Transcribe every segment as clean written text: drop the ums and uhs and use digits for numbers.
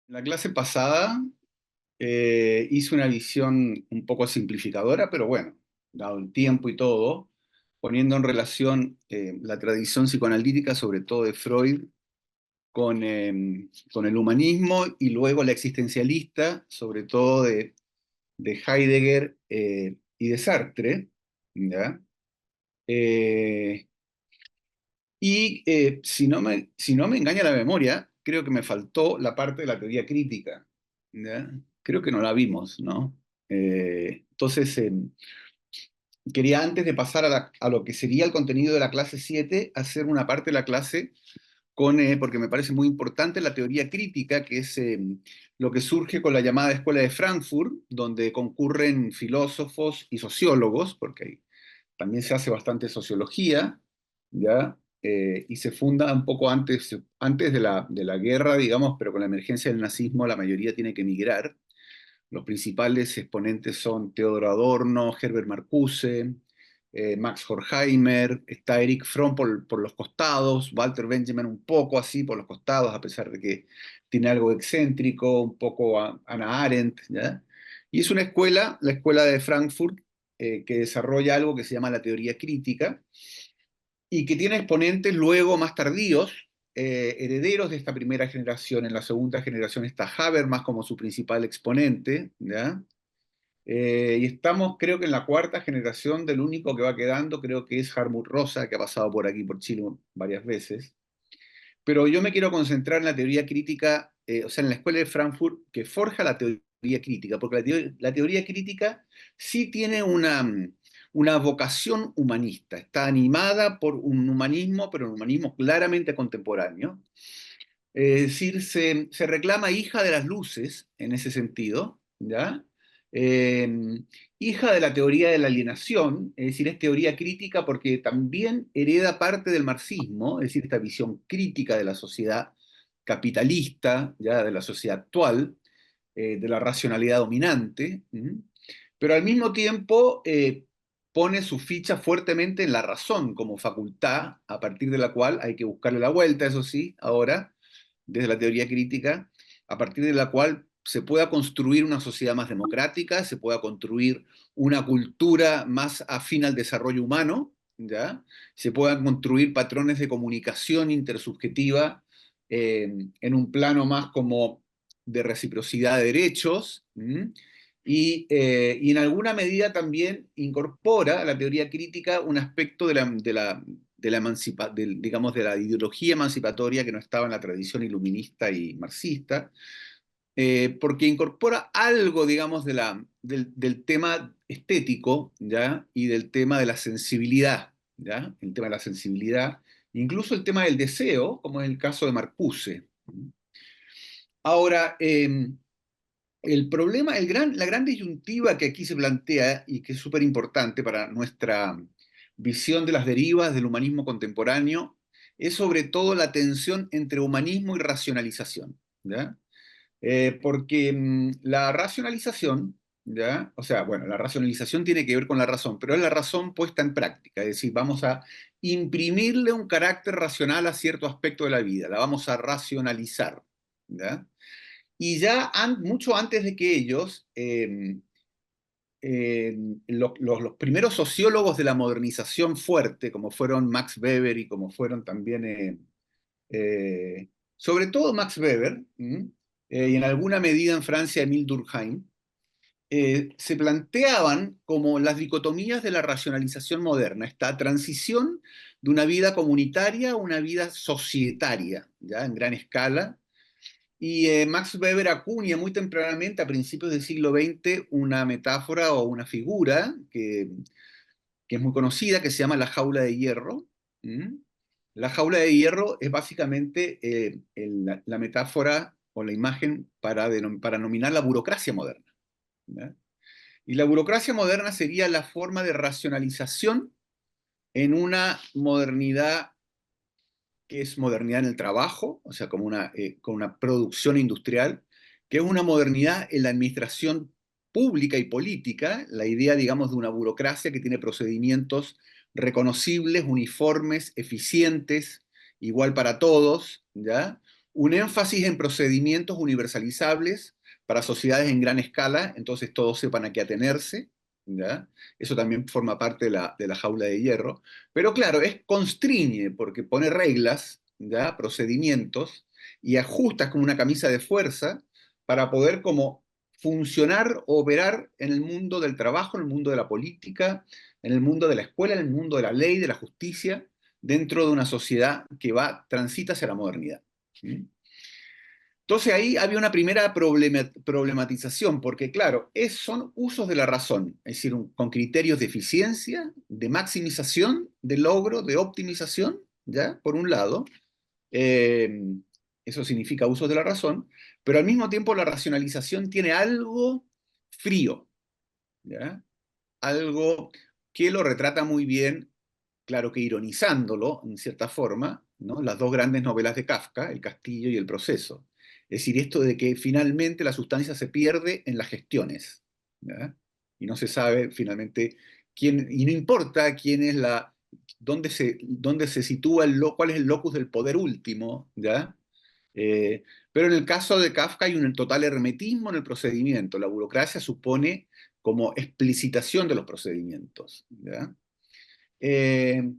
La clase pasada hice una visión un poco simplificadora, pero bueno, dado el tiempo y todo, poniendo en relación la tradición psicoanalítica, sobre todo de Freud, con el humanismo y luego la existencialista, sobre todo de Heidegger y de Sartre, ¿ya? Eh, si no me engaña la memoria, creo que me faltó la parte de la teoría crítica, ¿ya? Creo que no la vimos, ¿no? Entonces, quería antes de pasar a lo que sería el contenido de la clase 7 hacer una parte de la clase porque me parece muy importante la teoría crítica, que es lo que surge con la llamada Escuela de Frankfurt, donde concurren filósofos y sociólogos, porque ahí también se hace bastante sociología, ¿ya? Y se funda un poco antes de la guerra, digamos, pero con la emergencia del nazismo la mayoría tiene que emigrar. Los principales exponentes son Theodor Adorno, Herbert Marcuse, Max Horkheimer, está Eric Fromm por los costados, Walter Benjamin un poco así por los costados, a pesar de que tiene algo excéntrico, un poco Hannah Arendt, ¿ya? Y es una escuela, la escuela de Frankfurt, que desarrolla algo que se llama la teoría crítica y que tiene exponentes luego más tardíos, herederos de esta primera generación. En la segunda generación está Habermas como su principal exponente, ¿ya? Y estamos, creo que en la cuarta generación del único que va quedando, creo que es Hartmut Rosa, que ha pasado por aquí, por Chile, varias veces. Pero yo me quiero concentrar en la teoría crítica, o sea, en la escuela de Frankfurt, que forja la teoría crítica, porque la teoría crítica sí tiene una vocación humanista, está animada por un humanismo, pero un humanismo claramente contemporáneo. Es decir, se reclama hija de las luces en ese sentido, ¿ya? Eh, Hija de la teoría de la alienación, es decir, es teoría crítica porque también hereda parte del marxismo, es decir, esta visión crítica de la sociedad capitalista, ya de la sociedad actual, de la racionalidad dominante, ¿m? Pero al mismo tiempo pone su ficha fuertemente en la razón como facultad, a partir de la cual hay que buscarle la vuelta, eso sí, ahora desde la teoría crítica, a partir de la cual se pueda construir una sociedad más democrática, se pueda construir una cultura más afín al desarrollo humano, ¿ya? Se puedan construir patrones de comunicación intersubjetiva en un plano más como de reciprocidad de derechos, ¿m? Y en alguna medida también incorpora a la teoría crítica un aspecto digamos, de la ideología emancipatoria que no estaba en la tradición iluminista y marxista, porque incorpora algo, digamos, del tema estético, ¿ya? Y del tema de la sensibilidad, ¿ya? El tema de la sensibilidad, incluso el tema del deseo, como es el caso de Marcuse. Ahora, el problema, la gran disyuntiva que aquí se plantea y que es súper importante para nuestra visión de las derivas del humanismo contemporáneo es sobre todo la tensión entre humanismo y racionalización, ¿ya? Porque la racionalización, ¿ya? O sea, bueno, la racionalización tiene que ver con la razón, pero es la razón puesta en práctica, es decir, vamos a imprimirle un carácter racional a cierto aspecto de la vida, la vamos a racionalizar, ¿ya? Y ya mucho antes de que ellos, los primeros sociólogos de la modernización fuerte, como fueron Max Weber y como fueron también, sobre todo Max Weber, y en alguna medida en Francia Émile Durkheim, se planteaban como las dicotomías de la racionalización moderna, esta transición de una vida comunitaria a una vida societaria, ya en gran escala, y Max Weber acuña muy tempranamente, a principios del siglo XX, una metáfora o una figura que es muy conocida, que se llama la jaula de hierro. ¿Mm? La jaula de hierro es básicamente la metáfora o la imagen para nominar la burocracia moderna, ¿ya? Y la burocracia moderna sería la forma de racionalización en una modernidad que es modernidad en el trabajo, o sea, como con una producción industrial, que es una modernidad en la administración pública y política, la idea, digamos, de una burocracia que tiene procedimientos reconocibles, uniformes, eficientes, igual para todos, ¿ya? un énfasis en procedimientos universalizables para sociedades en gran escala, entonces todos sepan a qué atenerse, ¿ya? Eso también forma parte de la jaula de hierro. Pero claro, es constriñe porque pone reglas, ¿ya? Procedimientos, y ajustas como una camisa de fuerza para poder como funcionar, operar en el mundo del trabajo, en el mundo de la política, en el mundo de la escuela, en el mundo de la ley, de la justicia, dentro de una sociedad que transita hacia la modernidad. ¿Sí? Entonces ahí había una primera problematización, porque claro, son usos de la razón, es decir, con criterios de eficiencia, de maximización, de logro, de optimización, ¿ya? Por un lado, eh, eso significa usos de la razón, pero al mismo tiempo la racionalización tiene algo frío, ¿ya? Algo que lo retrata muy bien, claro que ironizándolo en cierta forma, ¿no? Las dos grandes novelas de Kafka, El castillo y El proceso. Es decir, esto de que finalmente la sustancia se pierde en las gestiones, ¿ya? Y no se sabe finalmente quién, y no importa quién es dónde se sitúa, cuál es el locus del poder último, ¿ya? Pero en el caso de Kafka hay un total hermetismo en el procedimiento. La burocracia supone como explicitación de los procedimientos, ¿ya? Eh,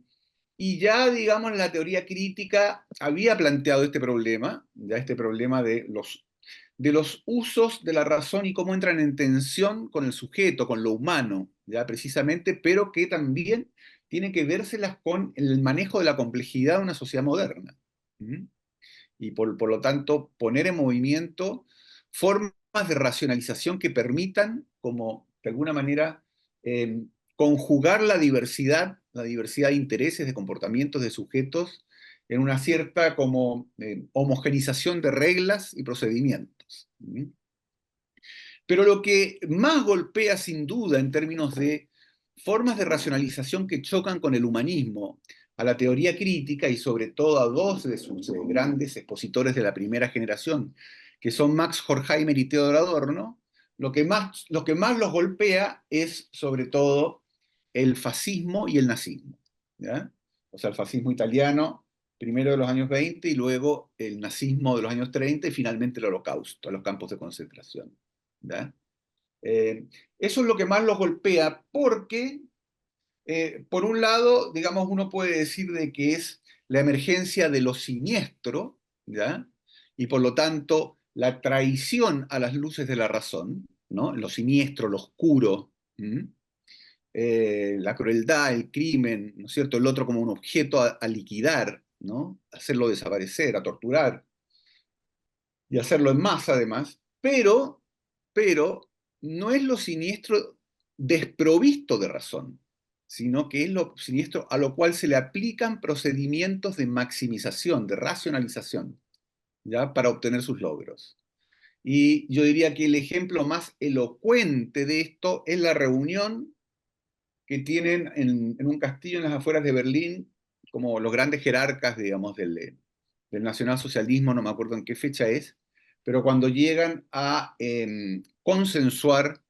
y ya, digamos, en la teoría crítica había planteado este problema, ya este problema de los usos de la razón y cómo entran en tensión con el sujeto, con lo humano, ya precisamente, pero que también tienen que vérselas con el manejo de la complejidad de una sociedad moderna. ¿Mm? Y por lo tanto poner en movimiento formas de racionalización que permitan, como de alguna manera, eh, conjugar la diversidad de intereses, de comportamientos, de sujetos, en una cierta como homogenización de reglas y procedimientos. ¿Mm? Pero lo que más golpea sin duda en términos de formas de racionalización que chocan con el humanismo, a la teoría crítica y sobre todo a dos de sus grandes expositores de la primera generación, que son Max Horkheimer y Theodor Adorno, lo que más los golpea es sobre todo el fascismo y el nazismo, ¿ya? O sea, el fascismo italiano, primero de los años 20 y luego el nazismo de los años 30 y finalmente el holocausto, los campos de concentración. ¿Ya? Eh, Eso es lo que más los golpea porque, por un lado, digamos, uno puede decir de que es la emergencia de lo siniestro, ¿ya? Y por lo tanto, la traición a las luces de la razón, ¿no? Lo siniestro, lo oscuro, ¿m? La crueldad, el crimen, ¿no es cierto? El otro como un objeto a liquidar, ¿no? Hacerlo desaparecer, a torturar y hacerlo en masa además, pero no es lo siniestro desprovisto de razón, sino que es lo siniestro a lo cual se le aplican procedimientos de maximización, de racionalización, ¿ya? Para obtener sus logros. Y yo diría que el ejemplo más elocuente de esto es la reunión que tienen en un castillo en las afueras de Berlín, como los grandes jerarcas, digamos, del nacionalsocialismo, no me acuerdo en qué fecha es, pero cuando llegan a consensuar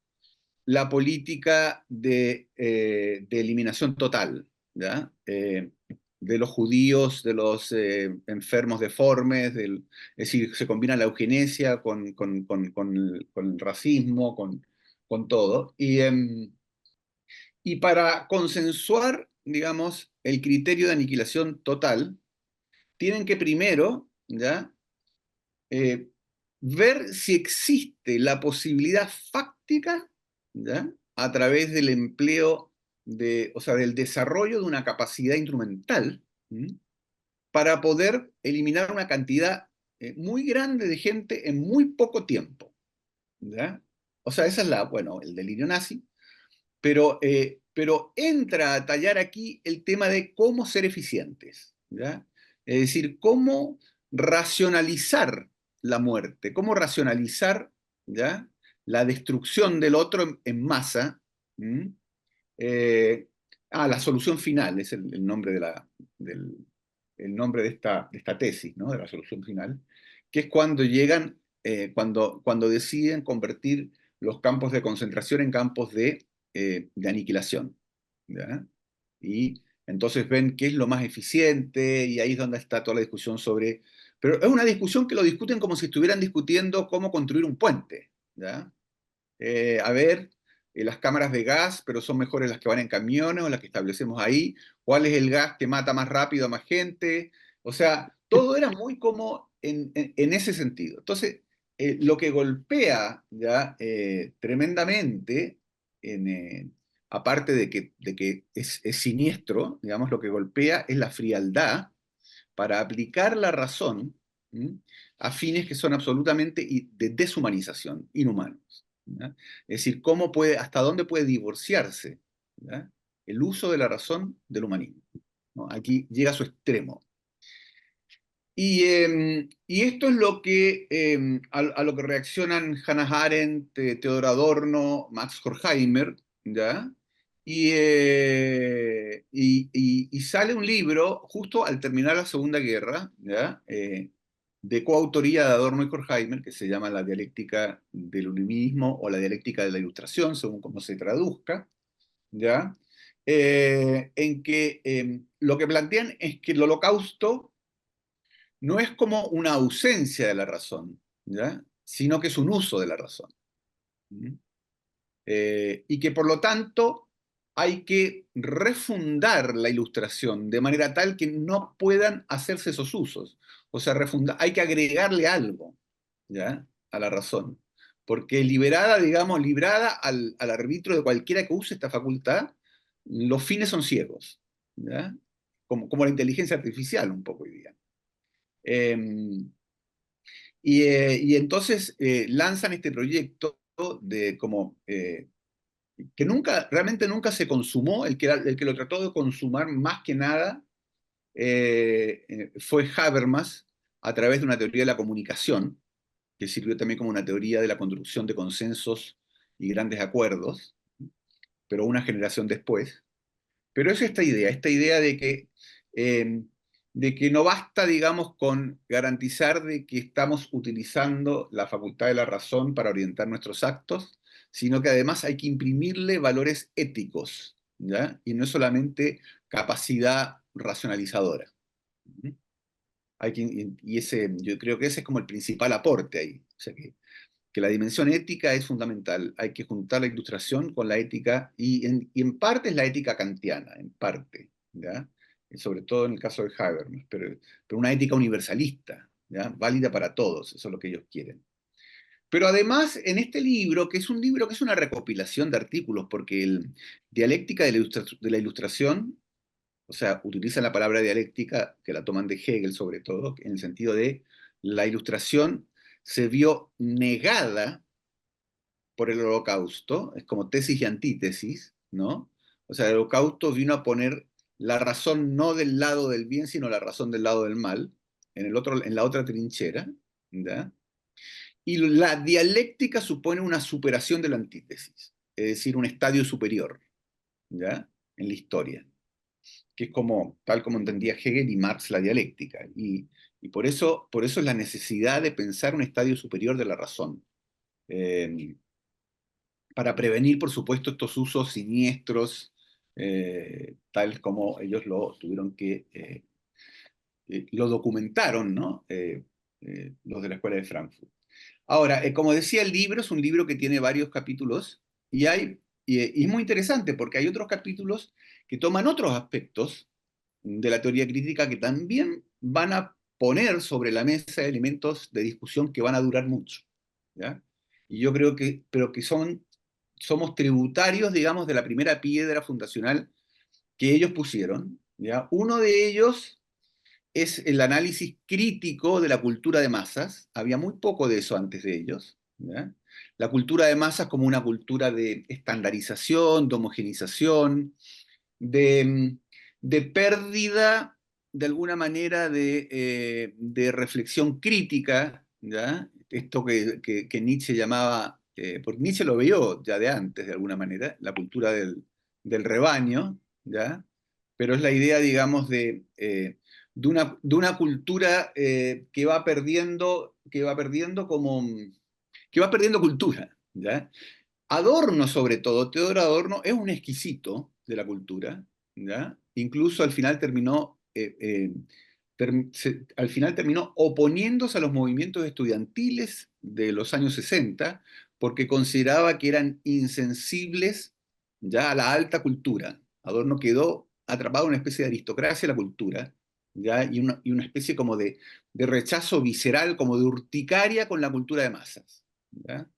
la política de eliminación total, ¿ya? De los judíos, de los enfermos deformes, es decir, se combina la eugenesia con el racismo, con todo. Y para consensuar, digamos, el criterio de aniquilación total, tienen que primero, ¿ya? Eh, ver si existe la posibilidad fáctica, ¿ya? A través del empleo o sea, del desarrollo de una capacidad instrumental, ¿m? Para poder eliminar una cantidad muy grande de gente en muy poco tiempo, ¿ya? O sea, esa es bueno, el delirio nazi, pero entra a tallar aquí el tema de cómo ser eficientes, ¿ya? Es decir, cómo racionalizar la muerte, cómo racionalizar, ¿ya? La destrucción del otro en masa. ¿M? Eh, la solución final es el nombre el nombre de esta tesis, ¿no? De la solución final, que es cuando llegan, cuando deciden convertir los campos de concentración en campos de aniquilación, ¿ya? Y Entonces ven qué es lo más eficiente y ahí es donde está toda la discusión sobre... Pero es una discusión que lo discuten como si estuvieran discutiendo cómo construir un puente, ¿ya? A ver, las cámaras de gas, pero son mejores las que van en camiones o las que establecemos ahí. ¿Cuál es el gas que mata más rápido a más gente? O sea, todo era muy como en ese sentido. Entonces, lo que golpea ya tremendamente, en, aparte de que es siniestro, digamos, lo que golpea es la frialdad para aplicar la razón, ¿m?, a fines que son absolutamente de deshumanización, inhumanos, ¿ya? Es decir, hasta dónde puede divorciarse, ¿ya?, el uso de la razón del humanismo, ¿no? Aquí llega a su extremo. Y esto es lo que, a lo que reaccionan Hannah Arendt, Theodor Adorno, Max Horkheimer, ¿ya? Y sale un libro justo al terminar la Segunda Guerra, ¿ya? De coautoría de Adorno y Horkheimer, que se llama La dialéctica del iluminismo o la dialéctica de la ilustración, según cómo se traduzca, ¿ya? En que lo que plantean es que el holocausto no es como una ausencia de la razón, ¿ya?, sino que es un uso de la razón. ¿Mm? Y que por lo tanto hay que refundar la ilustración de manera tal que no puedan hacerse esos usos. O sea, hay que agregarle algo, ¿ya?, a la razón. Porque liberada, digamos, librada al arbitrio de cualquiera que use esta facultad, los fines son ciegos, ¿ya? Como la inteligencia artificial un poco hoy día. Y entonces lanzan este proyecto de como que realmente nunca se consumó. El que lo trató de consumar más que nada fue Habermas, a través de una teoría de la comunicación, que sirvió también como una teoría de la construcción de consensos y grandes acuerdos, pero una generación después. Pero es esta idea eh, de que no basta, digamos, con garantizar de que estamos utilizando la facultad de la razón para orientar nuestros actos, sino que además hay que imprimirle valores éticos, ¿ya? Y no es solamente capacidad racionalizadora. Yo creo que ese es como el principal aporte ahí. O sea, que la dimensión ética es fundamental. Hay que juntar la ilustración con la ética, y en parte es la ética kantiana, en parte, ¿ya? Sobre todo en el caso de Habermas, pero una ética universalista, ¿ya?, válida para todos, eso es lo que ellos quieren. Pero además, en este libro, que es un libro que es una recopilación de artículos, porque el Dialéctica de la Ilustración, o sea, utilizan la palabra dialéctica, que la toman de Hegel sobre todo, en el sentido de la ilustración se vio negada por el holocausto, es como tesis y antítesis, ¿no? O sea, el holocausto vino a poner la razón no del lado del bien, sino la razón del lado del mal, en la otra trinchera, ¿ya? Y la dialéctica supone una superación de la antítesis, es decir, un estadio superior, ¿ya?, en la historia, que es como, tal como entendía Hegel y Marx la dialéctica. Y por eso es la necesidad de pensar un estadio superior de la razón. Eh, para prevenir, por supuesto, estos usos siniestros, tal como ellos lo tuvieron lo documentaron, ¿no? Los de la Escuela de Frankfurt. Ahora, como decía, el libro es un libro que tiene varios capítulos y es muy interesante porque hay otros capítulos que toman otros aspectos de la teoría crítica que también van a poner sobre la mesa elementos de discusión que van a durar mucho, ¿ya? Y yo creo pero que somos tributarios, digamos, de la primera piedra fundacional que ellos pusieron, ¿ya? Uno de ellos es el análisis crítico de la cultura de masas. Había muy poco de eso antes de ellos, ¿ya? La cultura de masas como una cultura de estandarización, de homogenización, de, de pérdida, de alguna manera, de reflexión crítica, ¿ya? Esto que Nietzsche llamaba, porque Nietzsche lo vio ya de antes, de alguna manera, la cultura del rebaño, ¿ya? Pero es la idea, digamos, de una cultura que va perdiendo cultura, ¿ya? Adorno, sobre todo, Teodoro Adorno, es un exquisito de la cultura, ¿ya? incluso al final al final terminó oponiéndose a los movimientos estudiantiles de los años 60 porque consideraba que eran insensibles ya a la alta cultura. Adorno quedó atrapado en una especie de aristocracia de la cultura, ¿ya? Y una especie como de rechazo visceral, como de urticaria con la cultura de masas. ¿Ya?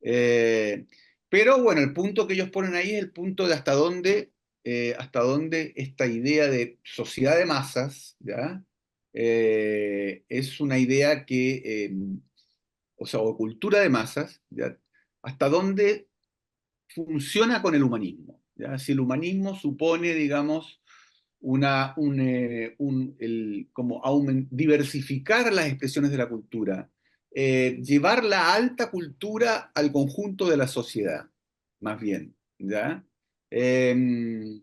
Eh, pero bueno, el punto que ellos ponen ahí es el punto de hasta dónde esta idea de sociedad de masas, ¿ya? Es una idea o sea, o cultura de masas, ¿ya? Hasta dónde funciona con el humanismo, ¿ya? Si el humanismo supone, digamos, como diversificar las expresiones de la cultura, llevar la alta cultura al conjunto de la sociedad, más bien, ¿ya? Eh,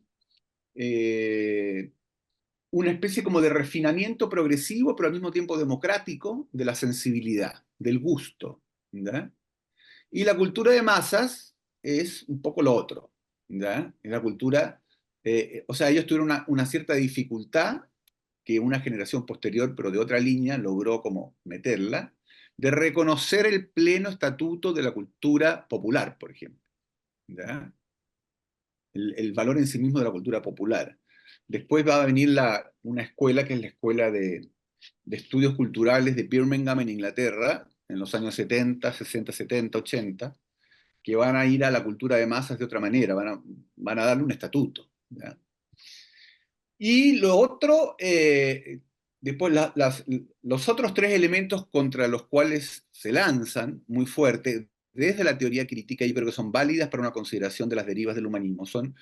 eh, una especie como de refinamiento progresivo, pero al mismo tiempo democrático, de la sensibilidad, del gusto, ¿ya? Y la cultura de masas es un poco lo otro, ¿ya? Es la cultura, o sea, ellos tuvieron una cierta dificultad que una generación posterior, pero de otra línea, logró como meterla, de reconocer el pleno estatuto de la cultura popular, por ejemplo, ¿ya? El valor en sí mismo de la cultura popular. Después va a venir una escuela que es la Escuela de Estudios Culturales de Birmingham en Inglaterra, en los años 70, 60, 70, 80, que van a ir a la cultura de masas de otra manera, van a darle un estatuto, ¿ya? Y lo otro, después los otros tres elementos contra los cuales se lanzan muy fuerte, desde la teoría crítica, yo creo que son válidas para una consideración de las derivas del humanismo, son,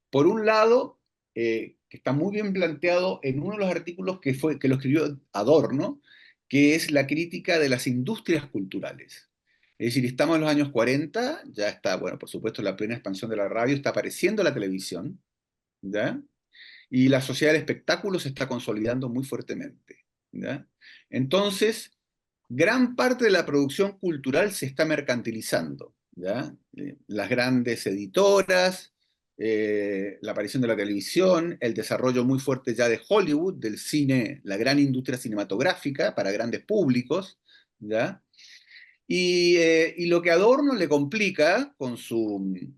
por un lado, que está muy bien planteado en uno de los artículos que lo escribió Adorno, que es la crítica de las industrias culturales. Es decir, estamos en los años 40, ya está, bueno, por supuesto, la plena expansión de la radio, está apareciendo la televisión, ¿ya? Y la sociedad del espectáculo se está consolidando muy fuertemente, ¿ya? Entonces, gran parte de la producción cultural se está mercantilizando, ¿ya? Las grandes editoras, la aparición de la televisión, el desarrollo muy fuerte ya de Hollywood, del cine, la gran industria cinematográfica para grandes públicos, ¿ya? Y lo que Adorno le complica con su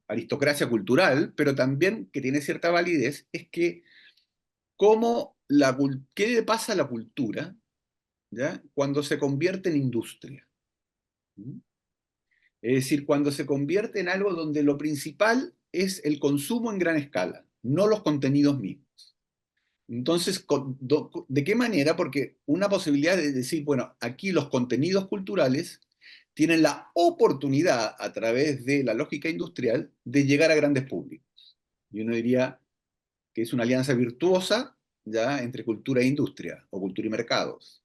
aristocracia cultural, pero también que tiene cierta validez, es que qué le pasa a la cultura, ¿ya? Cuando se convierte en industria. ¿Mm? Es decir, cuando se convierte en algo donde lo principal es el consumo en gran escala, no los contenidos mismos. Entonces, ¿de qué manera? Porque una posibilidad de decir, bueno, aquí los contenidos culturales tienen la oportunidad, a través de la lógica industrial, de llegar a grandes públicos. Y uno diría que es una alianza virtuosa ya entre cultura e industria, o cultura y mercados.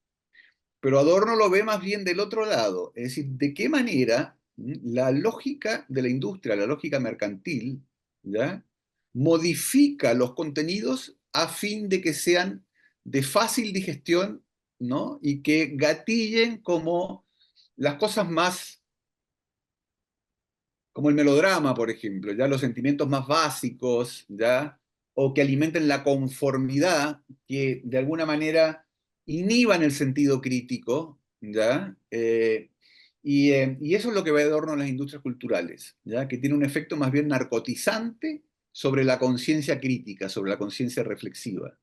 Pero Adorno lo ve más bien del otro lado, es decir, de qué manera la lógica de la industria, la lógica mercantil, ¿ya? Modifica los contenidos a fin de que sean de fácil digestión, ¿no? Y que gatillen como las cosas más, como el melodrama, por ejemplo, ya los sentimientos más básicos, ¿ya? O que alimenten la conformidad, que de alguna manera inhiban el sentido crítico, ¿ya? Y eso es lo que va a Adorno en las industrias culturales, ¿ya? Que tiene un efecto más bien narcotizante sobre la conciencia crítica, sobre la conciencia reflexiva,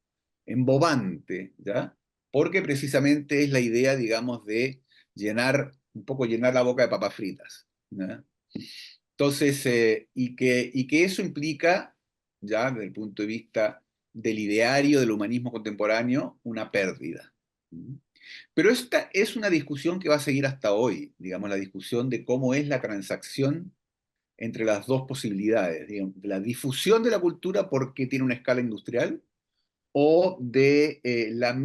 embobante, ¿ya? Porque precisamente es la idea, digamos, de un poco llenar la boca de papas fritas, ¿ya? Entonces, y que eso implica, ya desde el punto de vista del ideario del humanismo contemporáneo, una pérdida. Pero esta es una discusión que va a seguir hasta hoy, digamos, la discusión de cómo es la transacción entre las dos posibilidades, digamos, de la difusión de la cultura porque tiene una escala industrial o de la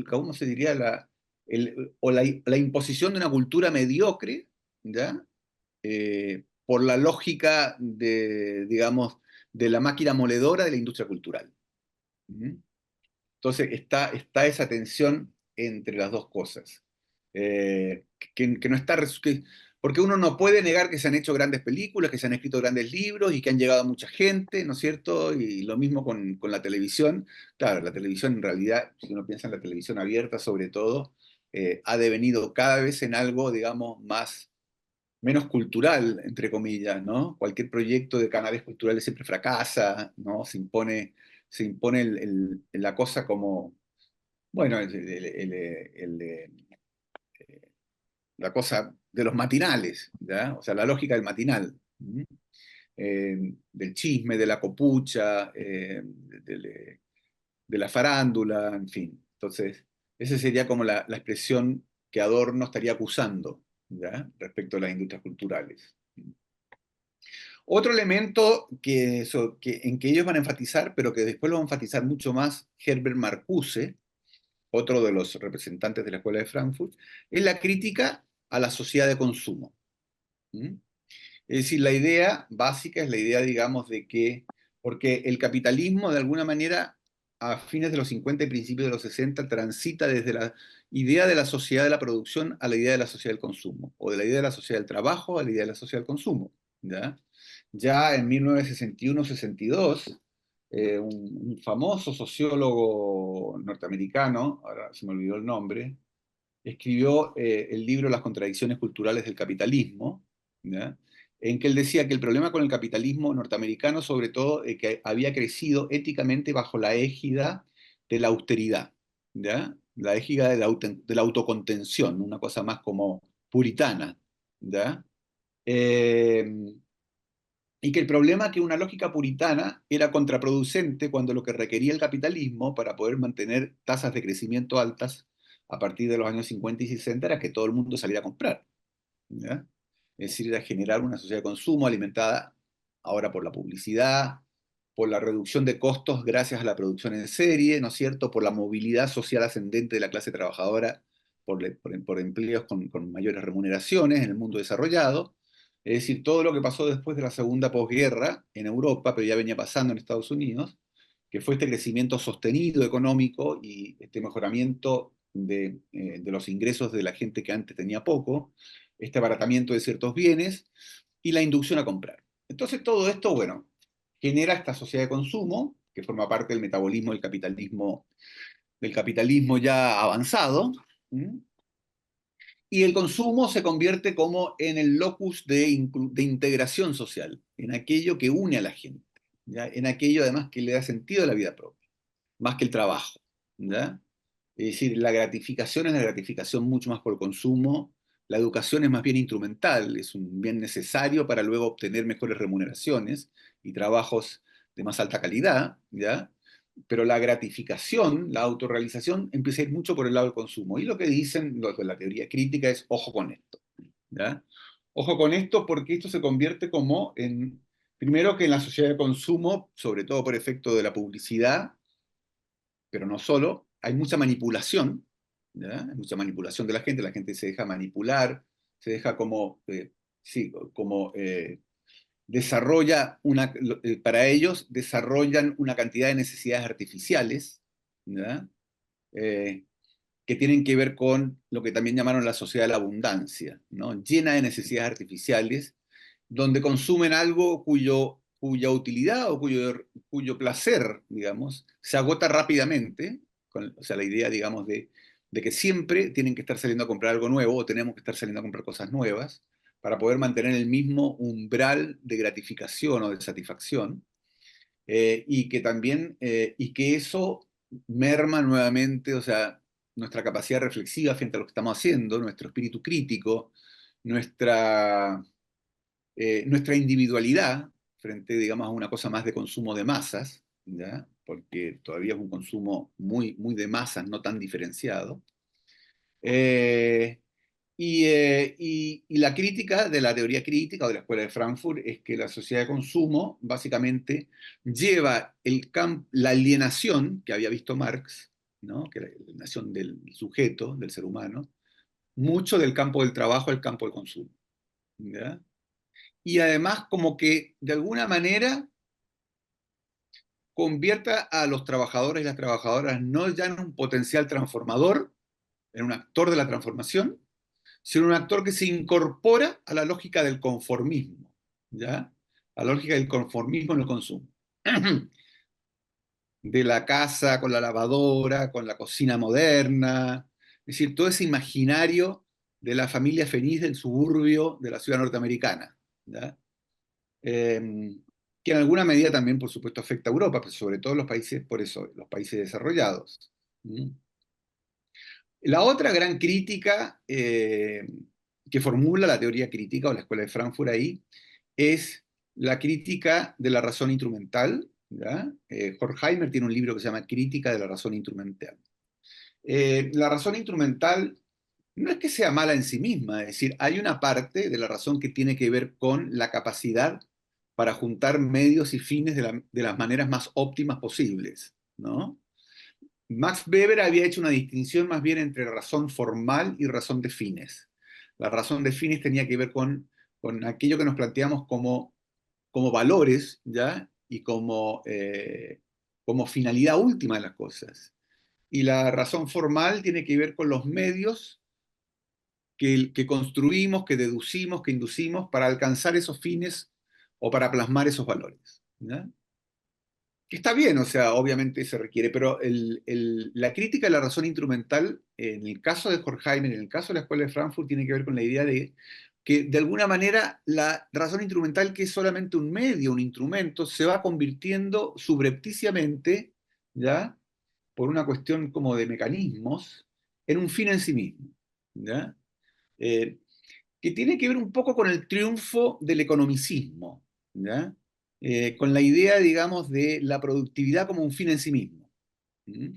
¿cómo se diría? La imposición de una cultura mediocre, ¿ya? Por la lógica digamos, de la máquina moledora de la industria cultural. ¿Mm? Entonces está esa tensión entre las dos cosas. Que no está, porque uno no puede negar que se han hecho grandes películas, que se han escrito grandes libros y que han llegado a mucha gente, ¿no es cierto? Y lo mismo con la televisión. Claro, la televisión en realidad, si uno piensa en la televisión abierta sobre todo, ha devenido cada vez en algo, digamos, menos cultural, entre comillas, ¿no? Cualquier proyecto de canales culturales siempre fracasa, ¿no? Se impone la cosa como, bueno, la cosa de los matinales, ¿ya? O sea, la lógica del matinal, ¿m? Del chisme, de la copucha, de la farándula, en fin. Entonces, esa sería como la expresión que Adorno estaría acusando, ¿ya? Respecto a las industrias culturales. Otro elemento en que ellos van a enfatizar, pero que después lo va a enfatizar mucho más Herbert Marcuse, otro de los representantes de la Escuela de Frankfurt, es la crítica a la sociedad de consumo. ¿Mm? Es decir, la idea básica es la idea, digamos, de que, porque el capitalismo de alguna manera a fines de los 50 y principios de los 60 transita desde la idea de la sociedad de la producción a la idea de la sociedad del consumo, o de la idea de la sociedad del trabajo a la idea de la sociedad del consumo. ¿Ya? Ya en 1961-62, un famoso sociólogo norteamericano, ahora se me olvidó el nombre, escribió el libro Las contradicciones culturales del capitalismo, ¿ya? En que él decía que el problema con el capitalismo norteamericano, sobre todo, es que había crecido éticamente bajo la égida de la austeridad, ¿ya? La égida de la autocontención, una cosa más como puritana, ¿ya? Eh, y que el problema es que una lógica puritana era contraproducente cuando lo que requería el capitalismo para poder mantener tasas de crecimiento altas a partir de los años 50 y 60 era que todo el mundo saliera a comprar, ¿ya? Es decir, era generar una sociedad de consumo alimentada ahora por la publicidad, por la reducción de costos gracias a la producción en serie, ¿no es cierto? Por la movilidad social ascendente de la clase trabajadora, por empleos con mayores remuneraciones en el mundo desarrollado. Es decir, todo lo que pasó después de la segunda posguerra en Europa, pero ya venía pasando en Estados Unidos, que fue este crecimiento sostenido económico y este mejoramiento de los ingresos de la gente que antes tenía poco, este abaratamiento de ciertos bienes y la inducción a comprar. Entonces todo esto, bueno, genera esta sociedad de consumo que forma parte del metabolismo del capitalismo ya avanzado, ¿m? Y el consumo se convierte como en el locus de integración social, en aquello que une a la gente, ¿ya? En aquello además que le da sentido a la vida propia, más que el trabajo, ¿ya? Es decir, la gratificación es la gratificación mucho más por consumo, la educación es más bien instrumental, es un bien necesario para luego obtener mejores remuneraciones y trabajos de más alta calidad, ¿ya? Pero la gratificación, la autorrealización, empieza a ir mucho por el lado del consumo. Y lo que dicen los de la teoría crítica es, ojo con esto, ¿ya? Ojo con esto porque esto se convierte como en, primero que en la sociedad de consumo, sobre todo por efecto de la publicidad, pero no solo, hay mucha manipulación, ¿ya? Hay mucha manipulación de la gente se deja manipular, se deja como, sí, como para ellos desarrollan una cantidad de necesidades artificiales, ¿ya? Eh, que tienen que ver con lo que también llamaron la sociedad de la abundancia, ¿no? Llena de necesidades artificiales, donde consumen algo cuya utilidad o cuyo placer, digamos, se agota rápidamente, o sea, la idea, digamos, de que siempre tienen que estar saliendo a comprar algo nuevo o tenemos que estar saliendo a comprar cosas nuevas para poder mantener el mismo umbral de gratificación o de satisfacción, y que eso merma nuevamente, o sea, nuestra capacidad reflexiva frente a lo que estamos haciendo, nuestro espíritu crítico, nuestra, nuestra individualidad frente, digamos, a una cosa más de consumo de masas, ¿ya? Porque todavía es un consumo muy, muy de masas, no tan diferenciado. Eh, y la crítica de la teoría crítica o de la Escuela de Frankfurt es que la sociedad de consumo básicamente lleva la alienación que había visto Marx, ¿no? Que la alienación del sujeto, del ser humano, mucho del campo del trabajo al campo del consumo, ¿ya? Y además como que de alguna manera convierta a los trabajadores y las trabajadoras no ya en un potencial transformador, en un actor de la transformación, sino un actor que se incorpora a la lógica del conformismo, ¿ya? A la lógica del conformismo en el consumo. De la casa con la lavadora, con la cocina moderna, es decir, todo ese imaginario de la familia feliz del suburbio de la ciudad norteamericana, ¿ya? Que en alguna medida también, por supuesto, afecta a Europa, pero sobre todo los países, por eso, los países desarrollados. ¿Mm? La otra gran crítica que formula la teoría crítica o la Escuela de Frankfurt ahí es la crítica de la razón instrumental. ¿Ya? Horkheimer tiene un libro que se llama Crítica de la razón instrumental. La razón instrumental no es que sea mala en sí misma, es decir, hay una parte de la razón que tiene que ver con la capacidad para juntar medios y fines de las maneras más óptimas posibles, ¿no? Max Weber había hecho una distinción más bien entre razón formal y razón de fines. La razón de fines tenía que ver con aquello que nos planteamos como valores, ¿ya? Y como finalidad última de las cosas. Y la razón formal tiene que ver con los medios que construimos, que deducimos, que inducimos para alcanzar esos fines o para plasmar esos valores, ¿ya? Que está bien, o sea, obviamente se requiere, pero la crítica de la razón instrumental, en el caso de Horkheimer, en el caso de la Escuela de Frankfurt, tiene que ver con la idea de que de alguna manera la razón instrumental, que es solamente un medio, un instrumento, se va convirtiendo subrepticiamente, ¿ya? Por una cuestión como de mecanismos, en un fin en sí mismo, ¿ya? Eh, que tiene que ver un poco con el triunfo del economicismo, ¿ya? Con la idea, digamos, de la productividad como un fin en sí mismo. ¿Mm?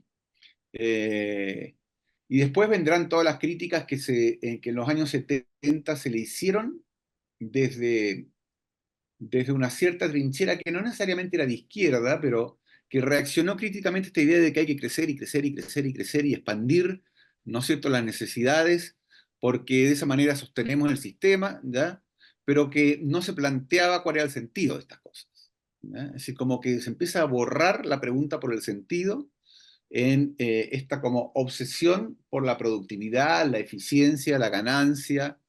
Eh, y después vendrán todas las críticas que en los años 70 se le hicieron desde, desde una cierta trinchera que no necesariamente era de izquierda, pero que reaccionó críticamente a esta idea de que hay que crecer y crecer y crecer y crecer y expandir, ¿no es cierto?, las necesidades, porque de esa manera sostenemos el sistema, ¿ya? Pero que no se planteaba cuál era el sentido de estas cosas, ¿ya? Es decir, como que se empieza a borrar la pregunta por el sentido en esta como obsesión por la productividad, la eficiencia, la ganancia,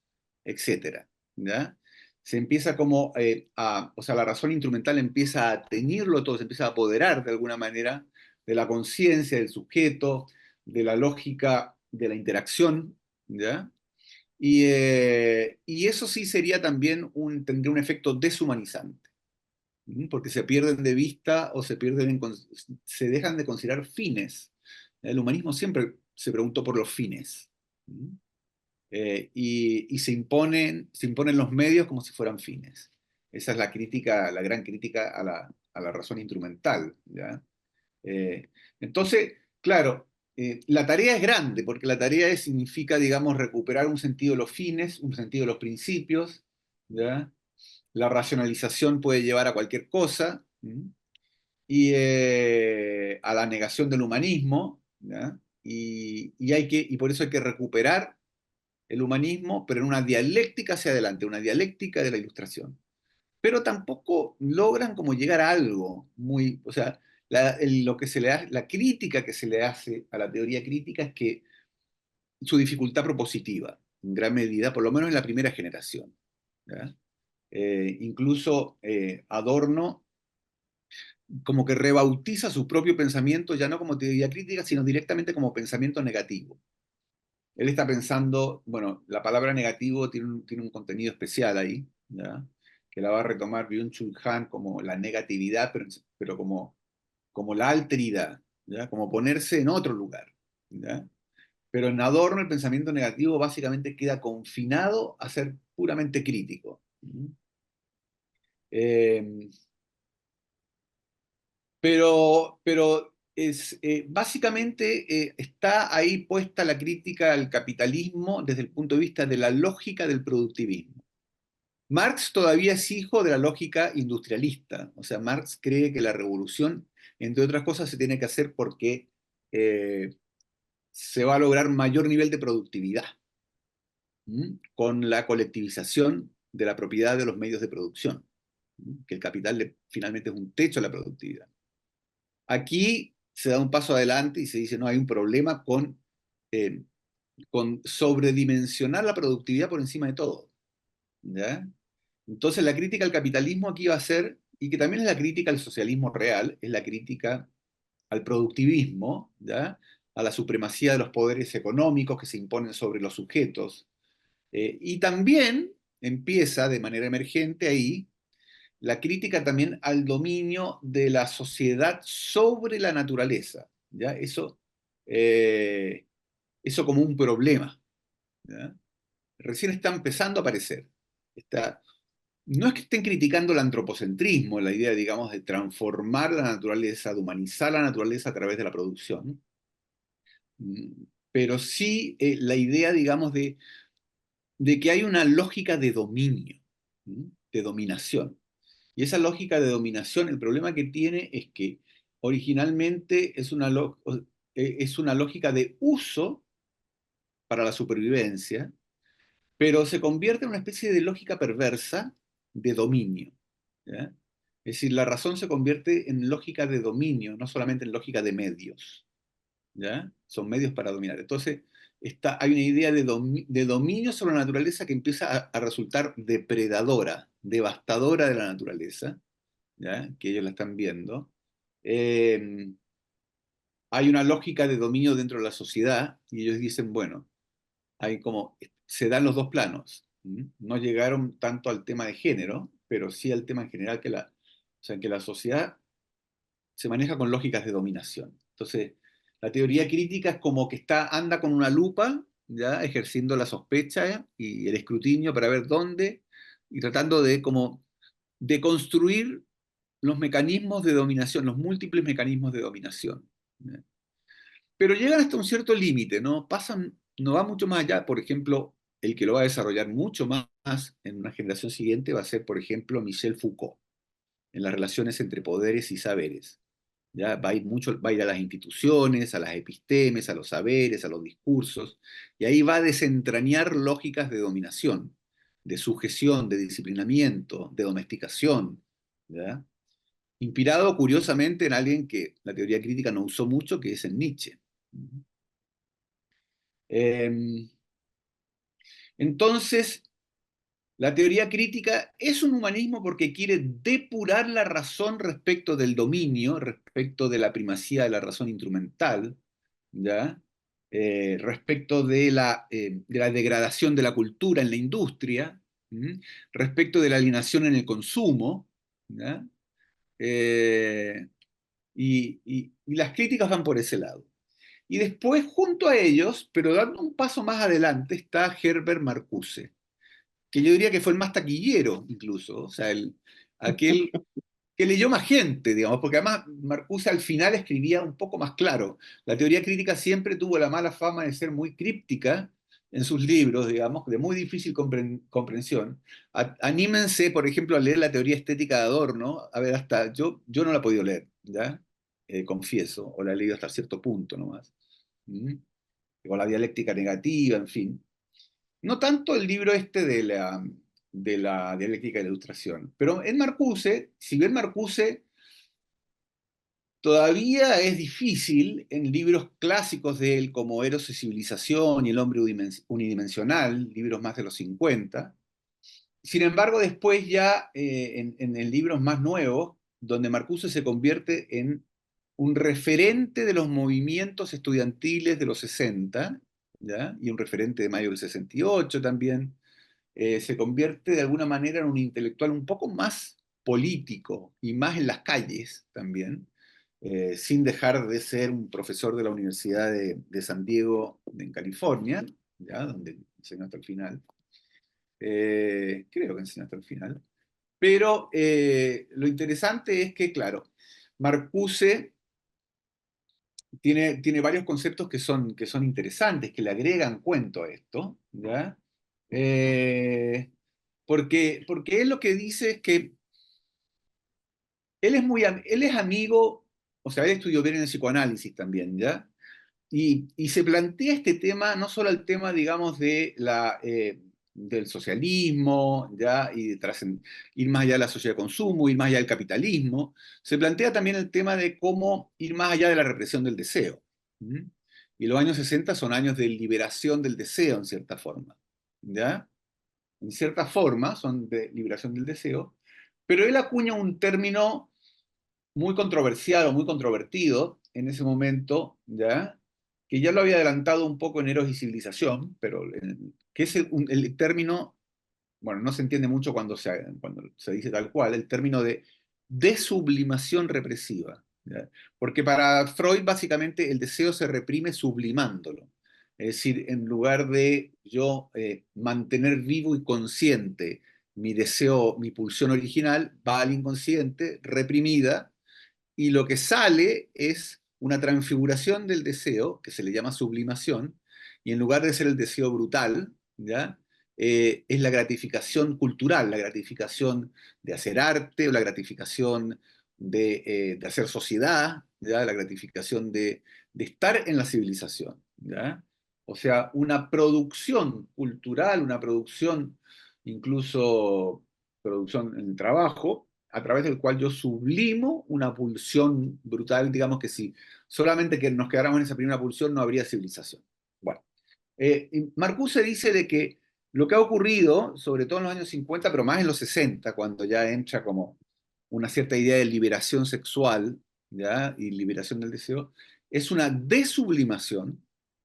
etcétera, ¿ya? Se empieza como o sea, la razón instrumental empieza a teñirlo todo, se empieza a apoderar de alguna manera de la conciencia del sujeto, de la lógica de la interacción, ¿ya? Y eso sí sería también tendría un efecto deshumanizante. Porque se pierden de vista o se dejan de considerar fines. El humanismo siempre se preguntó por los fines. ¿Mm? Y se imponen los medios como si fueran fines. Esa es la crítica, la gran crítica a la razón instrumental, ¿ya? Eh, entonces, claro, la tarea es grande, porque la tarea significa, digamos, recuperar un sentido de los fines, un sentido de los principios, ¿ya? La racionalización puede llevar a cualquier cosa, ¿m? Y a la negación del humanismo, ¿ya? Y por eso hay que recuperar el humanismo, pero en una dialéctica hacia adelante, una dialéctica de la ilustración. Pero tampoco logran como llegar a algo muy, o sea, lo que se le la crítica que se le hace a la teoría crítica es que su dificultad propositiva, en gran medida, por lo menos en la primera generación, ¿ya? Incluso Adorno como que rebautiza su propio pensamiento ya no como teoría crítica, sino directamente como pensamiento negativo. Él está pensando, bueno, la palabra negativo tiene un contenido especial ahí, ¿ya? Que la va a retomar Byung-Chul Han como la negatividad, pero como la alteridad, ¿ya? Como ponerse en otro lugar, ¿ya? Pero en Adorno el pensamiento negativo básicamente queda confinado a ser puramente crítico. Eh, pero básicamente está ahí puesta la crítica al capitalismo desde el punto de vista de la lógica del productivismo. Marx todavía es hijo de la lógica industrialista, o sea, Marx cree que la revolución, entre otras cosas, se tiene que hacer porque eh, se va a lograr mayor nivel de productividad, con la colectivización de la propiedad de los medios de producción, que el capital finalmente es un techo a la productividad. Aquí se da un paso adelante y se dice, no, hay un problema con con sobredimensionar la productividad por encima de todo, ¿ya? Entonces la crítica al capitalismo aquí va a ser, y que también es la crítica al socialismo real, es la crítica al productivismo, ¿ya? A la supremacía de los poderes económicos que se imponen sobre los sujetos. Y también empieza de manera emergente ahí la crítica también al dominio de la sociedad sobre la naturaleza, ¿ya? Eso como un problema, ¿ya? Recién está empezando a aparecer. Está, no es que estén criticando el antropocentrismo, la idea, digamos, de transformar la naturaleza, de humanizar la naturaleza a través de la producción, pero sí la idea, digamos, de que hay una lógica de dominio, de dominación. Y esa lógica de dominación, el problema que tiene es que originalmente es una lógica de uso para la supervivencia, pero se convierte en una especie de lógica perversa de dominio, ¿ya? Es decir, la razón se convierte en lógica de dominio, no solamente en lógica de medios, ¿ya? Son medios para dominar. Entonces, hay una idea de dominio sobre la naturaleza que empieza a resultar depredadora, devastadora de la naturaleza, ¿ya? Que ellos la están viendo. Eh, Hay una lógica de dominio dentro de la sociedad y ellos dicen, bueno, hay como, se dan los dos planos. No llegaron tanto al tema de género, pero sí al tema en general o sea, que la sociedad se maneja con lógicas de dominación. Entonces, la teoría crítica es como que anda con una lupa, ya ejerciendo la sospecha y el escrutinio para ver dónde y tratando de como de construir los mecanismos de dominación, los múltiples mecanismos de dominación, ¿ya? Pero llegan hasta un cierto límite, ¿no? No va mucho más allá. Por ejemplo, el que lo va a desarrollar mucho más en una generación siguiente va a ser, por ejemplo, Michel Foucault, en las relaciones entre poderes y saberes. Ya va a ir a las instituciones, a las epistemes, a los saberes, a los discursos, y ahí va a desentrañar lógicas de dominación, de sujeción, de disciplinamiento, de domesticación, ¿ya? Inspirado curiosamente en alguien que la teoría crítica no usó mucho, que es en Nietzsche. Eh, entonces, la teoría crítica es un humanismo porque quiere depurar la razón respecto del dominio, respecto de la primacía de la razón instrumental, ¿ya? Respecto de la degradación de la cultura en la industria, ¿m? Respecto de la alienación en el consumo, ¿ya? Eh, y las críticas van por ese lado. Y después, junto a ellos, pero dando un paso más adelante, está Herbert Marcuse, que yo diría que fue el más taquillero incluso, o sea, aquel que leyó más gente, digamos, porque además Marcuse al final escribía un poco más claro. La teoría crítica siempre tuvo la mala fama de ser muy críptica en sus libros, digamos, de muy difícil comprensión. Anímense, por ejemplo, a leer la teoría estética de Adorno. A ver, yo no la he podido leer, ¿ya? Confieso, o la he leído hasta cierto punto nomás. ¿Mm? O la dialéctica negativa, en fin. No tanto el libro este de la dialéctica de la ilustración, pero en Marcuse, si bien Marcuse todavía es difícil en libros clásicos de él como Eros y Civilización y El hombre unidimensional, libros más de los 50. Sin embargo, después ya en libros más nuevos, donde Marcuse se convierte en un referente de los movimientos estudiantiles de los 60, ¿ya? Y un referente de mayo del 68 también, se convierte de alguna manera en un intelectual un poco más político y más en las calles también, sin dejar de ser un profesor de la Universidad de San Diego en California, ¿ya? Donde enseñó hasta el final. Creo que enseñó hasta el final. Pero lo interesante es que, claro, Marcuse tiene varios conceptos que son interesantes, que le agregan cuento a esto, ¿ya? Eh, porque él lo que dice es que él es amigo, o sea, él estudió bien en el psicoanálisis también, ¿ya? Y se plantea este tema, no solo el tema, digamos, del socialismo, ¿ya? Y ir más allá de la sociedad de consumo, ir más allá del capitalismo, se plantea también el tema de cómo ir más allá de la represión del deseo. ¿Mm? y los años 60 son años de liberación del deseo, en cierta forma, ¿ya? En cierta forma son de liberación del deseo, pero él acuña un término muy controversial o muy controvertido en ese momento, ¿ya? Que ya lo había adelantado un poco en Eros y Civilización, pero que es el término, bueno, no se entiende mucho cuando se dice tal cual, el término de desublimación represiva, ¿ya? Porque para Freud básicamente el deseo se reprime sublimándolo. Es decir, en lugar de yo mantener vivo y consciente mi deseo, mi pulsión original, va al inconsciente, reprimida, y lo que sale es una transfiguración del deseo, que se le llama sublimación, y en lugar de ser el deseo brutal, ¿ya? Es la gratificación cultural, la gratificación de hacer arte, o la gratificación de hacer sociedad, ¿ya? La gratificación de estar en la civilización, ¿ya? O sea, una producción cultural, una producción, incluso producción en el trabajo, a través del cual yo sublimo una pulsión brutal, digamos que si solamente que nos quedáramos en esa primera pulsión no habría civilización. Bueno, Marcuse dice de que lo que ha ocurrido, sobre todo en los años 50, pero más en los 60, cuando ya entra como una cierta idea de liberación sexual, ¿ya? Y liberación del deseo, es una desublimación,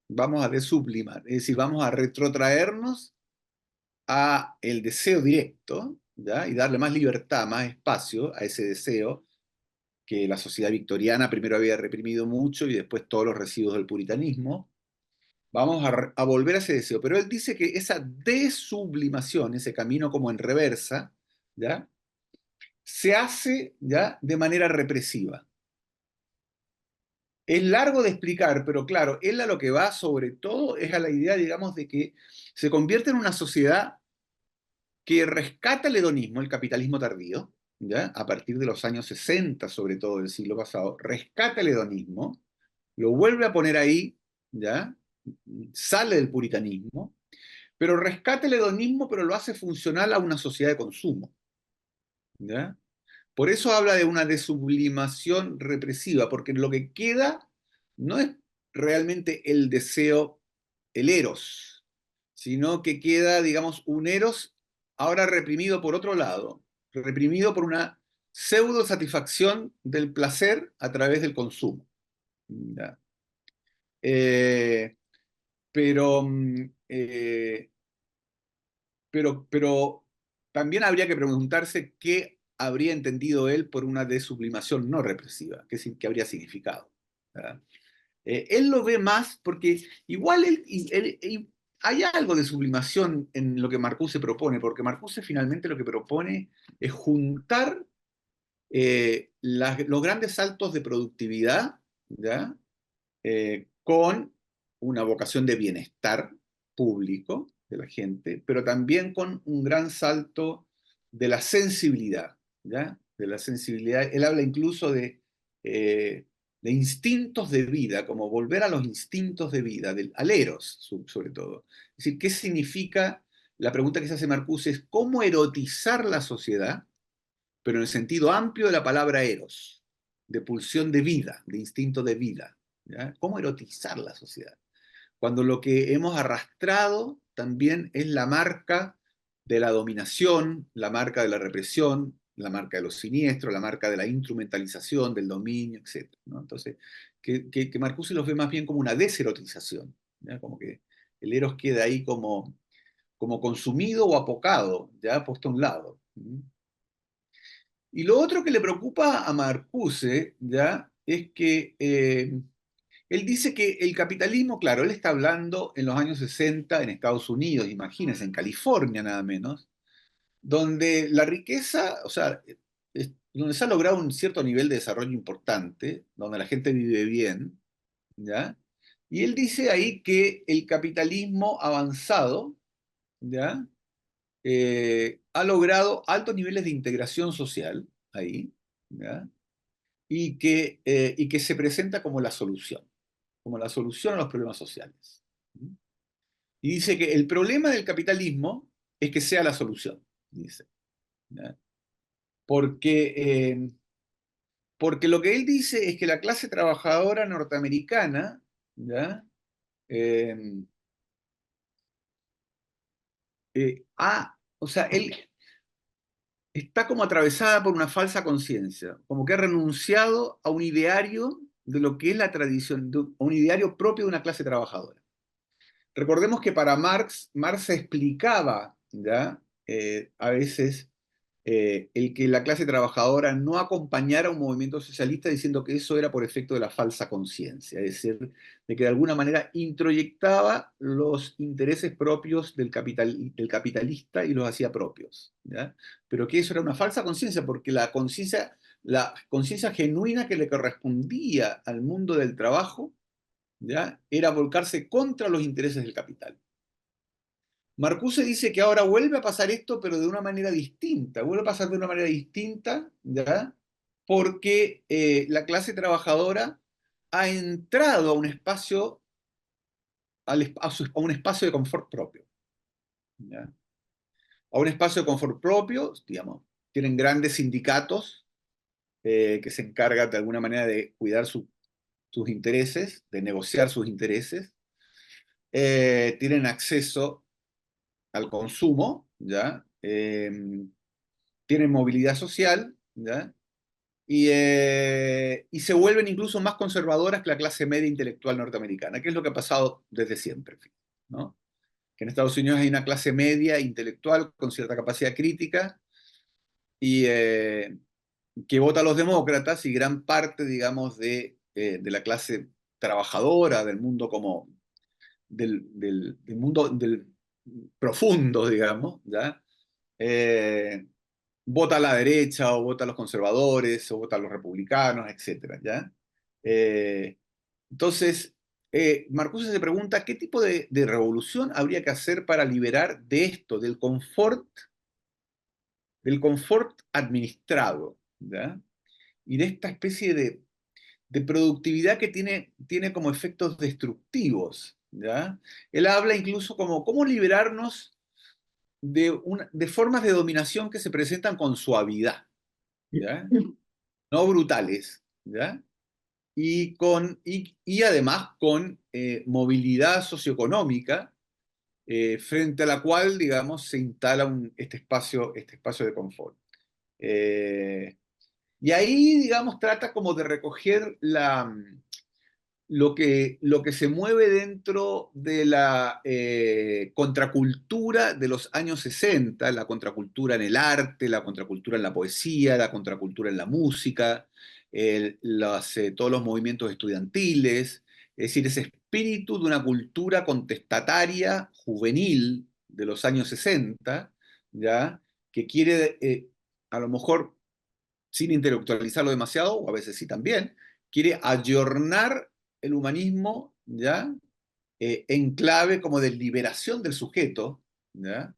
vamos a desublimar, es decir, vamos a retrotraernos a el deseo directo, ¿ya? Y darle más libertad, más espacio a ese deseo que la sociedad victoriana primero había reprimido mucho y después todos los residuos del puritanismo. Vamos a volver a ese deseo. Pero él dice que esa desublimación, ese camino como en reversa, ¿ya? Se hace, ¿ya? De manera represiva. Es largo de explicar, pero claro, él a lo que va sobre todo es a la idea, digamos, de que se convierte en una sociedad que rescata el hedonismo, el capitalismo tardío, ¿ya? A partir de los años 60, sobre todo del siglo pasado, rescata el hedonismo, lo vuelve a poner ahí, ¿ya? Sale del puritanismo, pero rescata el hedonismo, pero lo hace funcional a una sociedad de consumo, ¿ya? Por eso habla de una desublimación represiva, porque lo que queda no es realmente el deseo, el eros, sino que queda, digamos, un eros ahora reprimido por otro lado, reprimido por una pseudo satisfacción del placer a través del consumo. ¿Ya? Eh, pero, pero también habría que preguntarse qué habría entendido él por una desublimación no represiva, qué habría significado. ¿Verdad? Él lo ve más porque igual hay algo de sublimación en lo que Marcuse propone, porque Marcuse finalmente lo que propone es juntar los grandes saltos de productividad, ¿ya? Con una vocación de bienestar público de la gente, pero también con un gran salto de la sensibilidad, ¿ya? De la sensibilidad. Él habla incluso de instintos de vida, como volver a los instintos de vida, del aleros, sobre todo. Es decir, ¿qué significa? La pregunta que se hace Marcuse es cómo erotizar la sociedad, pero en el sentido amplio de la palabra eros, de pulsión de vida, de instinto de vida. ¿Ya? ¿Cómo erotizar la sociedad? Cuando lo que hemos arrastrado también es la marca de la dominación, la marca de la represión, la marca de los siniestros, la marca de la instrumentalización, del dominio, etc. ¿No? Entonces, que Marcuse los ve más bien como una deserotización, ¿ya? Como que el eros queda ahí como consumido o apocado, ya puesto a un lado. Y lo otro que le preocupa a Marcuse, ¿ya? Es que él dice que el capitalismo, claro, él está hablando en los años 60 en Estados Unidos, imagínense, en California nada menos, donde la riqueza, o sea, donde se ha logrado un cierto nivel de desarrollo importante, donde la gente vive bien, ¿ya? Y él dice ahí que el capitalismo avanzado, ¿ya? Ha logrado altos niveles de integración social ahí, ¿ya? Y que se presenta como la solución a los problemas sociales. Y dice que el problema del capitalismo es que sea la solución, dice. ¿Ya? Porque, porque lo que él dice es que la clase trabajadora norteamericana, ¿ya? Eh, o sea, él está como atravesada por una falsa conciencia, como que ha renunciado a un ideario de lo que es la tradición, a un ideario propio de una clase trabajadora. Recordemos que para Marx, Marx explicaba, ¿ya? A veces el que la clase trabajadora no acompañara un movimiento socialista diciendo que eso era por efecto de la falsa conciencia, es decir, de que de alguna manera introyectaba los intereses propios del capitalista y los hacía propios, ¿ya? Pero que eso era una falsa conciencia, porque la conciencia genuina que le correspondía al mundo del trabajo, ¿ya? Era volcarse contra los intereses del capital. Marcuse dice que ahora vuelve a pasar esto, pero de una manera distinta. Vuelve a pasar de una manera distinta, ¿ya? Porque la clase trabajadora ha entrado a un espacio, a un espacio de confort propio, ¿ya? A un espacio de confort propio, digamos, tienen grandes sindicatos que se encargan de alguna manera de cuidar sus intereses, de negociar sus intereses, tienen acceso al consumo, ¿ya? Tienen movilidad social, ¿ya? Y se vuelven incluso más conservadoras que la clase media intelectual norteamericana, que es lo que ha pasado desde siempre, ¿no? Que en Estados Unidos hay una clase media intelectual con cierta capacidad crítica y que vota a los demócratas y gran parte, digamos, de la clase trabajadora del mundo como del mundo del profundo, digamos, ¿ya? Eh, vota a la derecha o vota a los conservadores o vota a los republicanos, etcétera, ¿ya? Eh, entonces, Marcuse se pregunta qué tipo de revolución habría que hacer para liberar de esto, del confort administrado, ¿ya? Y de esta especie de productividad que tiene como efectos destructivos, ¿ya? Él habla incluso como cómo liberarnos de formas de dominación que se presentan con suavidad, ¿ya? No brutales, ¿ya? Y además con movilidad socioeconómica frente a la cual, digamos, se instala este espacio de confort. Eh, y ahí, digamos, trata como de recoger lo que se mueve dentro de la contracultura de los años 60, la contracultura en el arte, la contracultura en la poesía, la contracultura en la música, todos los movimientos estudiantiles, es decir, ese espíritu de una cultura contestataria juvenil de los años 60, ¿ya? Que quiere, a lo mejor sin intelectualizarlo demasiado, o a veces sí también, quiere ayornar el humanismo, ¿ya? En clave como de liberación del sujeto, ¿ya?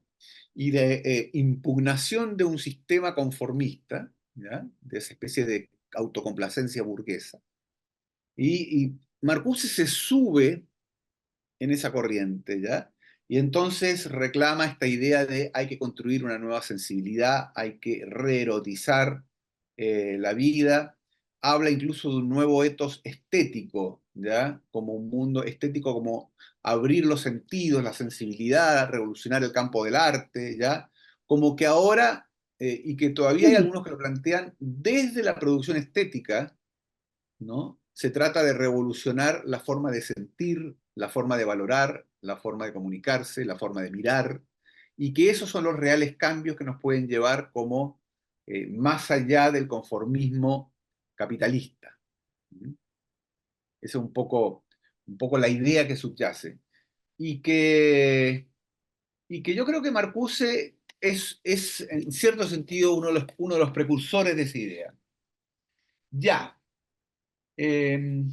Y de impugnación de un sistema conformista, ¿ya? De esa especie de autocomplacencia burguesa. Y Marcuse se sube en esa corriente, ¿ya? Y entonces reclama esta idea de hay que construir una nueva sensibilidad, hay que reerotizar la vida, habla incluso de un nuevo etos estético, ¿ya? Como un mundo estético, como abrir los sentidos, la sensibilidad, revolucionar el campo del arte, ¿ya? Como que ahora, y que todavía hay algunos que lo plantean desde la producción estética, ¿no? Se trata de revolucionar la forma de sentir, la forma de valorar, la forma de comunicarse, la forma de mirar, y que esos son los reales cambios que nos pueden llevar como más allá del conformismo capitalista. ¿Mm? Esa es un poco la idea que subyace. Y y que yo creo que Marcuse es en cierto sentido, uno de los precursores de esa idea. Ya. eh,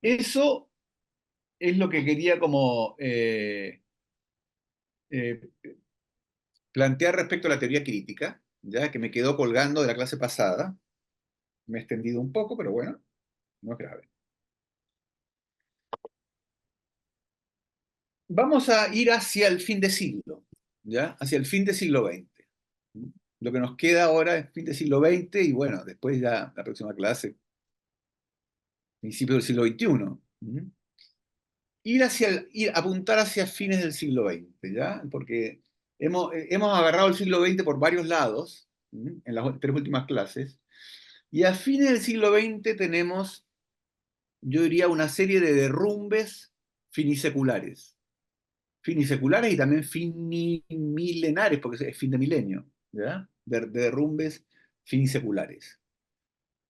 Eso es lo que quería como eh, plantear respecto a la teoría crítica, ya que me quedó colgando de la clase pasada. Me he extendido un poco, pero bueno, no es grave. Vamos a ir hacia el fin de siglo, ¿ya? Hacia el fin del siglo XX. Lo que nos queda ahora es fin del siglo XX y bueno, después ya la próxima clase, principio del siglo XXI. apuntar hacia fines del siglo XX, ¿ya? Porque hemos agarrado el siglo XX por varios lados, en las tres últimas clases, y a fines del siglo XX tenemos, yo diría, una serie de derrumbes finiseculares. Finiseculares y también finimilenares, porque es fin de milenio, ¿ya? De derrumbes finiseculares,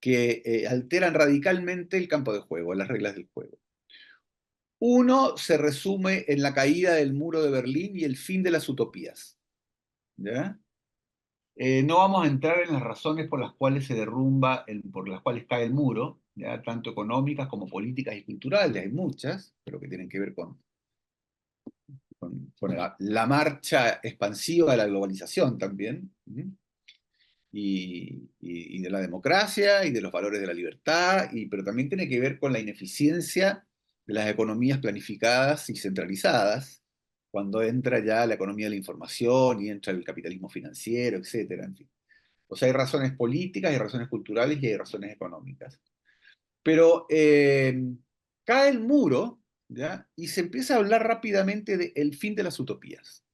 que alteran radicalmente el campo de juego, las reglas del juego. Uno se resume en la caída del muro de Berlín y el fin de las utopías, ¿ya? No vamos a entrar en las razones por las cuales se derrumba, por las cuales cae el muro, ¿ya? Tanto económicas como políticas y culturales, hay muchas, pero que tienen que ver con la marcha expansiva de la globalización también, ¿sí? Y de la democracia y de los valores de la libertad, pero también tiene que ver con la ineficiencia de las economías planificadas y centralizadas, cuando entra ya la economía de la información y entra el capitalismo financiero, etcétera, en fin. O sea, hay razones políticas, hay razones culturales y hay razones económicas. Pero cae el muro, ¿ya? Y se empieza a hablar rápidamente del fin de las utopías.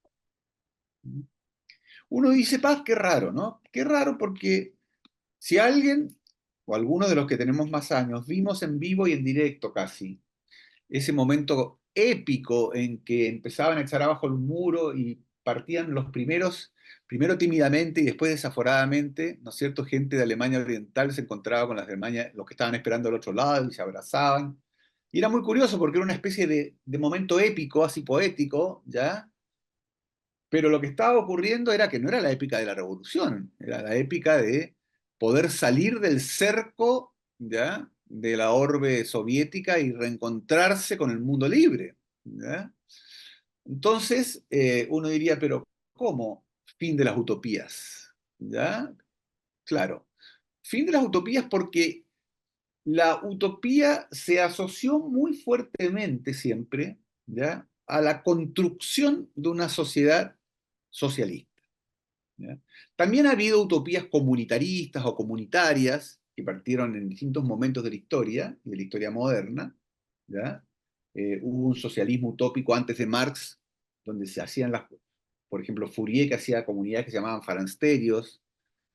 Uno dice, paz, qué raro, ¿no? Qué raro porque si alguien, o algunos de los que tenemos más años, vimos en vivo y en directo casi, ese momento épico en que empezaban a echar abajo el muro y partían los primeros, primero tímidamente y después desaforadamente, ¿no es cierto? Gente de Alemania Oriental se encontraba con las de Alemania, los que estaban esperando al otro lado y se abrazaban. Y era muy curioso porque era una especie de momento épico, así poético, ¿ya? Pero lo que estaba ocurriendo era que no era la épica de la revolución, era la épica de poder salir del cerco, ¿ya? De la orbe soviética y reencontrarse con el mundo libre, ¿ya? Entonces, uno diría, pero ¿cómo? Fin de las utopías, ¿ya? Claro, fin de las utopías porque la utopía se asoció muy fuertemente siempre, ¿ya? A la construcción de una sociedad socialista. ¿Ya? También ha habido utopías comunitaristas o comunitarias que partieron en distintos momentos de la historia, de la historia moderna. ¿Ya? Hubo un socialismo utópico antes de Marx, donde se hacían por ejemplo, Fourier que hacía comunidades que se llamaban faransterios.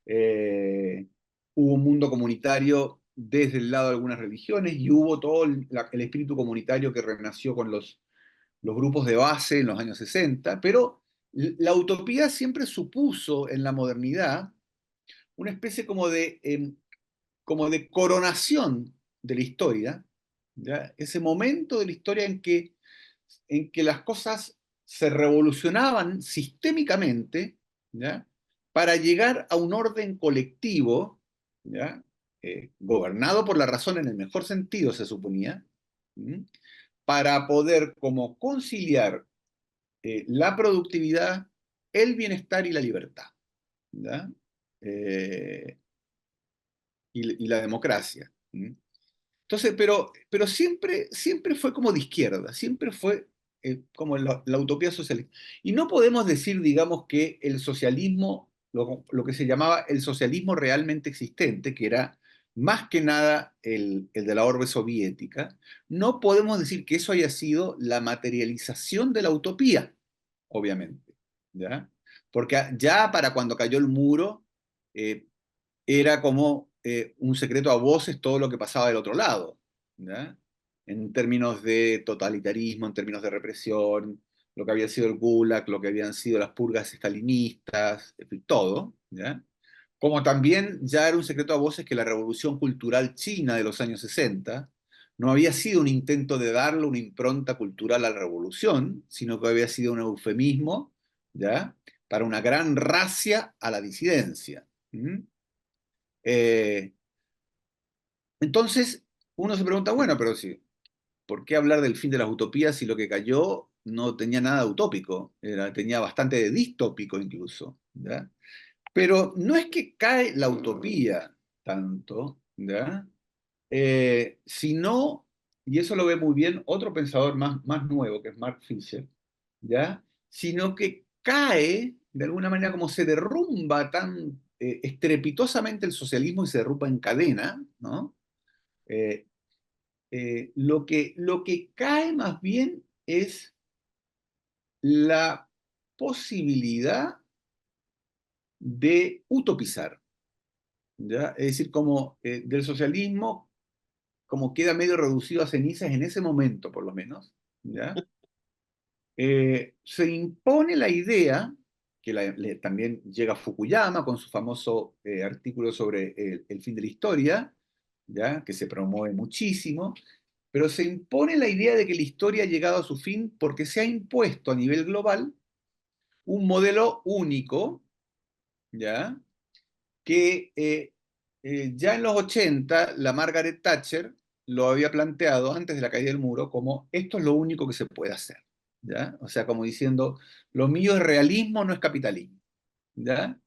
Eh, Hubo un mundo comunitario desde el lado de algunas religiones y hubo todo el espíritu comunitario que renació con los grupos de base en los años 60, pero la utopía siempre supuso en la modernidad una especie como de coronación de la historia, ¿ya? Ese momento de la historia en que las cosas se revolucionaban sistémicamente, ¿ya? Para llegar a un orden colectivo, ¿ya? Gobernado por la razón en el mejor sentido, se suponía, ¿m? Para poder como conciliar la productividad, el bienestar y la libertad, ¿ya? Eh, y la democracia. Entonces, pero siempre fue como de izquierda, siempre fue como la utopía socialista. Y no podemos decir, digamos, que el socialismo, lo que se llamaba el socialismo realmente existente, que era más que nada el de la orbe soviética, no podemos decir que eso haya sido la materialización de la utopía, obviamente, ¿ya? Porque ya para cuando cayó el muro, eh, era como un secreto a voces todo lo que pasaba del otro lado, ¿ya? En términos de totalitarismo, en términos de represión, lo que había sido el Gulag, lo que habían sido las purgas estalinistas, en fin, todo, ¿ya? Como también ya era un secreto a voces que la revolución cultural china de los años 60 no había sido un intento de darle una impronta cultural a la revolución, sino que había sido un eufemismo, ¿ya? Para una gran racia a la disidencia. ¿Mm? Eh, entonces, uno se pregunta, bueno, pero sí, ¿por qué hablar del fin de las utopías si lo que cayó no tenía nada utópico? Tenía bastante de distópico incluso, ¿ya? Pero no es que cae la utopía tanto, ¿ya? Sino, y eso lo ve muy bien otro pensador más nuevo, que es Mark Fisher, ¿ya? Sino que cae, de alguna manera, como se derrumba tan estrepitosamente el socialismo y se derrumba en cadena, ¿no? Eh, lo que cae más bien es la posibilidad de utopizar, ¿ya? Es decir, como del socialismo, como queda medio reducido a cenizas en ese momento, por lo menos, ¿ya? Se impone la idea, que también llega Fukuyama con su famoso artículo sobre el fin de la historia, ¿ya? Que se promueve muchísimo, pero se impone la idea de que la historia ha llegado a su fin porque se ha impuesto a nivel global un modelo único, ¿ya? Que ya en los 80 la Margaret Thatcher lo había planteado antes de la caída del muro como esto es lo único que se puede hacer, ¿ya? O sea, como diciendo, lo mío es realismo, no es capitalismo, ¿ya?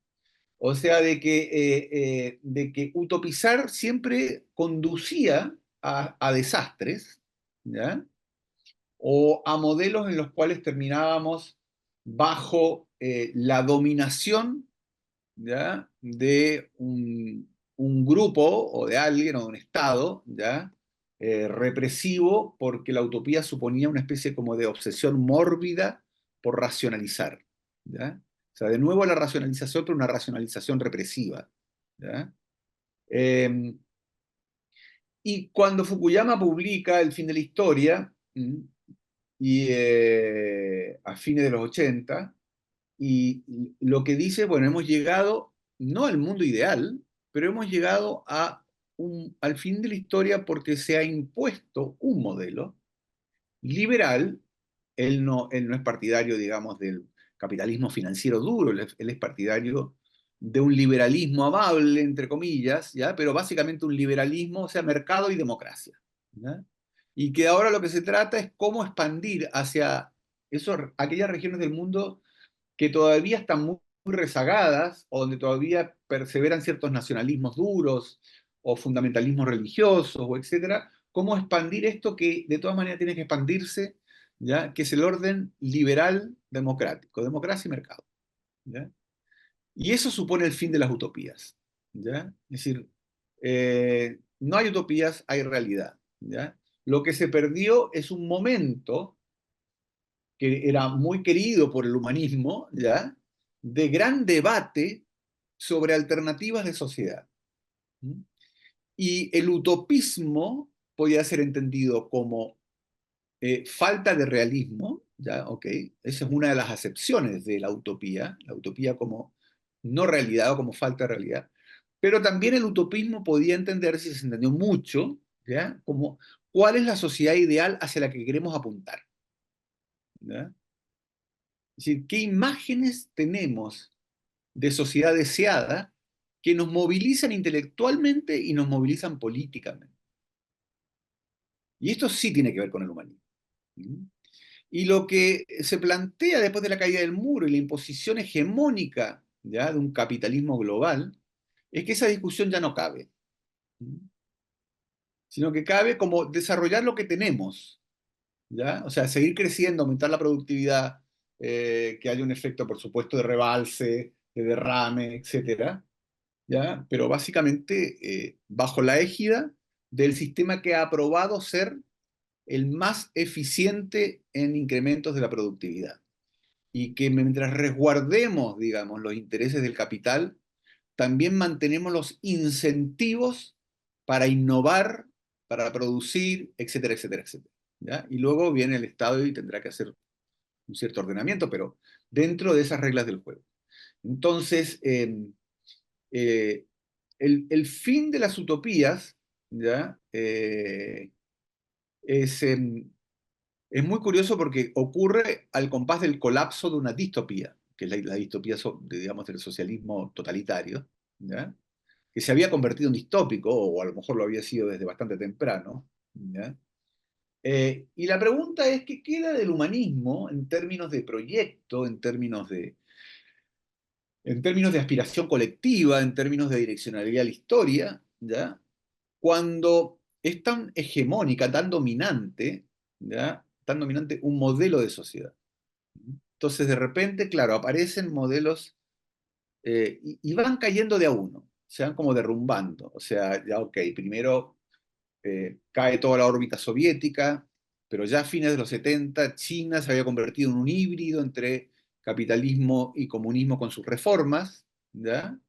O sea, de que utopizar siempre conducía a desastres, ¿ya? O a modelos en los cuales terminábamos bajo la dominación, ¿ya? De un grupo o de alguien o de un Estado, ¿ya? Represivo, porque la utopía suponía una especie como de obsesión mórbida por racionalizar, ¿ya? O sea, de nuevo la racionalización, pero una racionalización represiva, ¿ya? Eh, y cuando Fukuyama publica El fin de la historia, a fines de los 80, y lo que dice, bueno, hemos llegado no al mundo ideal, pero hemos llegado al fin de la historia porque se ha impuesto un modelo liberal. Él no es partidario, digamos, del capitalismo financiero duro, él es partidario de un liberalismo amable, entre comillas, ¿ya? Pero básicamente un liberalismo, o sea, mercado y democracia, ¿ya? Y que ahora lo que se trata es cómo expandir hacia aquellas regiones del mundo que todavía están muy rezagadas, o donde todavía perseveran ciertos nacionalismos duros, o fundamentalismos religiosos, o etcétera, cómo expandir esto que de todas maneras tiene que expandirse, ¿ya? Que es el orden liberal democrático, democracia y mercado, ¿ya? Y eso supone el fin de las utopías, ¿ya? Es decir, no hay utopías, hay realidad, ¿ya? Lo que se perdió es un momento que era muy querido por el humanismo, ¿ya? De gran debate sobre alternativas de sociedad. Y el utopismo podía ser entendido como falta de realismo, ¿ya? Ok, esa es una de las acepciones de la utopía como no realidad o como falta de realidad, pero también el utopismo podía entenderse, si se entendió mucho, ¿ya? Como cuál es la sociedad ideal hacia la que queremos apuntar, ¿ya? Es decir, qué imágenes tenemos de sociedad deseada que nos movilizan intelectualmente y nos movilizan políticamente. Y esto sí tiene que ver con el humanismo. Y lo que se plantea después de la caída del muro y la imposición hegemónica, ¿ya? De un capitalismo global es que esa discusión ya no cabe, sino que cabe como desarrollar lo que tenemos, ¿ya? O sea, seguir creciendo, aumentar la productividad, que haya un efecto, por supuesto, de rebalse, de derrame, etcétera, ¿ya? Pero básicamente bajo la égida del sistema que ha probado ser el más eficiente en incrementos de la productividad. Y que mientras resguardemos, digamos, los intereses del capital, también mantenemos los incentivos para innovar, para producir, etcétera, etcétera, etcétera, ¿ya? Y luego viene el Estado y tendrá que hacer un cierto ordenamiento, pero dentro de esas reglas del juego. Entonces, eh, el fin de las utopías, ¿ya? Es, es muy curioso porque ocurre al compás del colapso de una distopía, que es la distopía, digamos, del socialismo totalitario, ¿ya? Que se había convertido en distópico, o a lo mejor lo había sido desde bastante temprano, ¿ya? Y la pregunta es, ¿qué queda del humanismo en términos de proyecto, en términos de aspiración colectiva, en términos de direccionalidad a la historia, ¿ya? Cuando es tan hegemónica, tan dominante, ¿ya? Tan dominante un modelo de sociedad. Entonces, de repente, claro, aparecen modelos y van cayendo de a uno, se van como derrumbando. O sea, ya, ok, primero cae toda la órbita soviética, pero ya a fines de los 70 China se había convertido en un híbrido entre capitalismo y comunismo con sus reformas, ¿ya?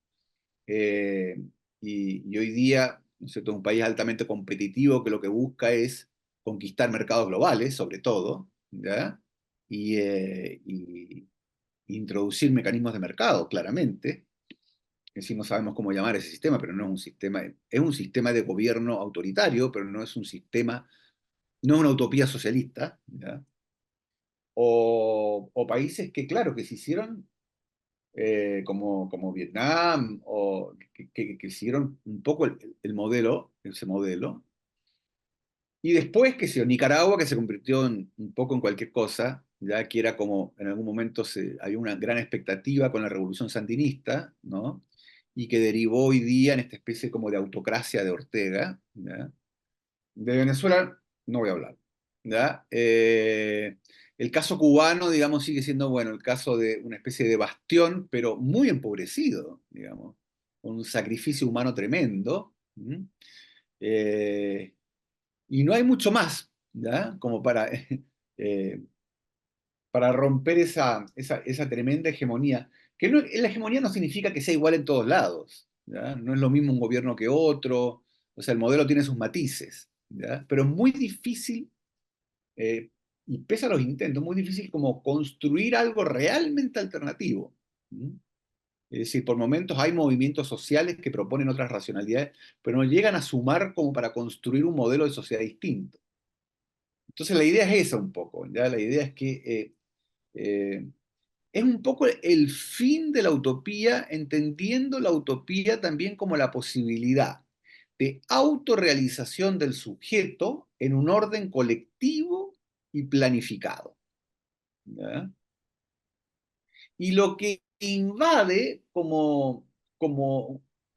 Eh, y hoy día, ¿no es cierto?, un país altamente competitivo que lo que busca es conquistar mercados globales, sobre todo, ¿ya? Y introducir mecanismos de mercado, claramente. Es decir, no sabemos cómo llamar ese sistema, pero no es un sistema de gobierno autoritario, pero no es un sistema, no es una utopía socialista, ¿ya? O países que, claro, que se hicieron como Vietnam, o que siguieron un poco el modelo, ese modelo, y después, que sé, Nicaragua, que se convirtió un poco en cualquier cosa, ya que era como, en algún momento había una gran expectativa con la revolución sandinista, ¿no? Y que derivó hoy día en esta especie como de autocracia de Ortega, ¿ya? De Venezuela no voy a hablar, ¿ya? El caso cubano, digamos, sigue siendo, bueno, el caso de una especie de bastión, pero muy empobrecido, digamos, con un sacrificio humano tremendo. ¿Mm? Eh, y no hay mucho más, ¿ya? Como eh, para romper esa tremenda hegemonía. Que la hegemonía no significa que sea igual en todos lados, ¿ya? No es lo mismo un gobierno que otro, o sea, el modelo tiene sus matices, ¿ya? Pero es muy difícil, eh, y pese a los intentos, muy difícil como construir algo realmente alternativo. ¿Mm? Es decir, por momentos hay movimientos sociales que proponen otras racionalidades, pero no llegan a sumar como para construir un modelo de sociedad distinto. Entonces la idea es esa un poco, ¿ya? La idea es que eh, es un poco el fin de la utopía, entendiendo la utopía también como la posibilidad de autorrealización del sujeto en un orden colectivo y planificado, ¿ya? Y lo que invade como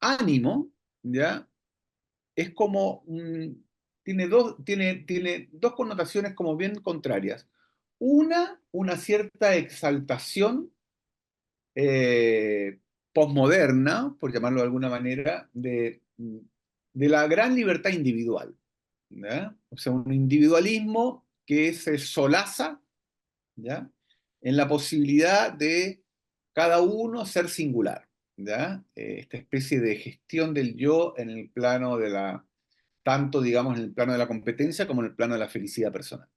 ánimo, ¿ya? Es como, tiene dos connotaciones como bien contrarias. Una cierta exaltación posmoderna, por llamarlo de alguna manera, de la gran libertad individual, ¿ya? O sea, un individualismo que se solaza, ¿ya?, en la posibilidad de cada uno ser singular, ¿ya? Esta especie de gestión del yo en el plano de tanto, digamos, en el plano de la competencia como en el plano de la felicidad personal.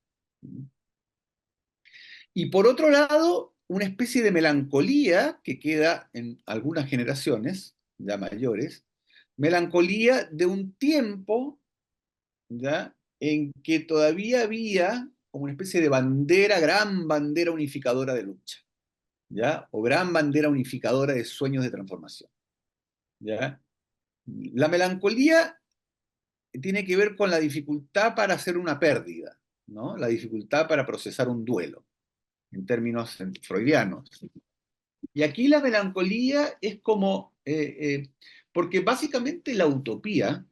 Y por otro lado, una especie de melancolía que queda en algunas generaciones ya mayores, melancolía de un tiempo, ¿ya?, en que todavía había como una especie de bandera, gran bandera unificadora de lucha, ¿ya? O gran bandera unificadora de sueños de transformación, ¿ya? La melancolía tiene que ver con la dificultad para hacer una pérdida, ¿no? La dificultad para procesar un duelo, en términos freudianos. Y aquí la melancolía es como, porque básicamente la utopía,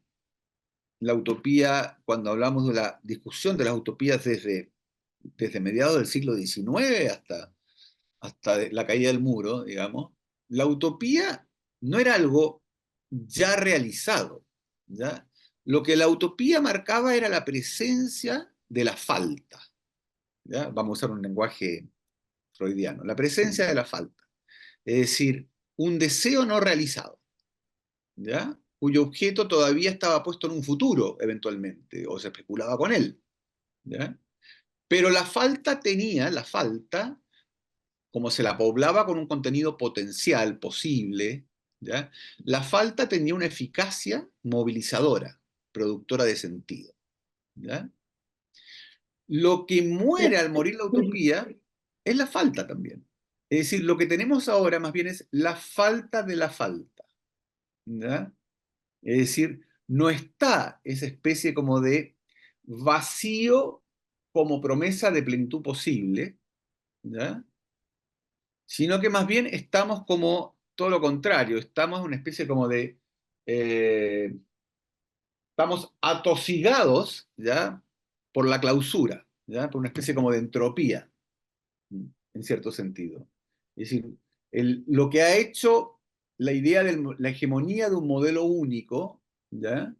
cuando hablamos de la discusión de las utopías desde mediados del siglo XIX hasta la caída del muro, digamos, la utopía no era algo ya realizado, ¿ya? Lo que la utopía marcaba era la presencia de la falta, ¿ya? Vamos a usar un lenguaje freudiano, la presencia de la falta. Es decir, un deseo no realizado, ¿ya? Cuyo objeto todavía estaba puesto en un futuro, eventualmente, o se especulaba con él, ¿ya? Pero la falta, como se la poblaba con un contenido potencial, posible, ¿ya?, la falta tenía una eficacia movilizadora, productora de sentido, ¿ya? Lo que muere al morir la utopía es la falta también. Es decir, lo que tenemos ahora más bien es la falta de la falta, ¿ya? Es decir, no está esa especie como de vacío como promesa de plenitud posible, ¿ya?, sino que más bien estamos como todo lo contrario, estamos en una especie como eh, estamos atosigados, ¿ya?, por la clausura, ¿ya?, por una especie como de entropía, en cierto sentido. Es decir, lo que ha hecho la idea de la hegemonía de un modelo único, ¿ya?,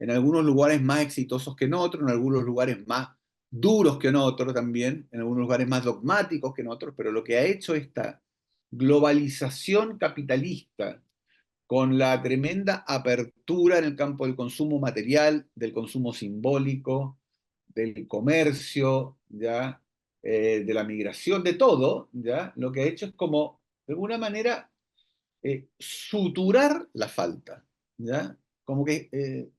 en algunos lugares más exitosos que en otros, en algunos lugares más duros que en otros también, en algunos lugares más dogmáticos que en otros, pero lo que ha hecho esta globalización capitalista con la tremenda apertura en el campo del consumo material, del consumo simbólico, del comercio, ¿ya? De la migración, de todo, ¿ya? Lo que ha hecho es como, de alguna manera, suturar la falta, ¿ya? Como que,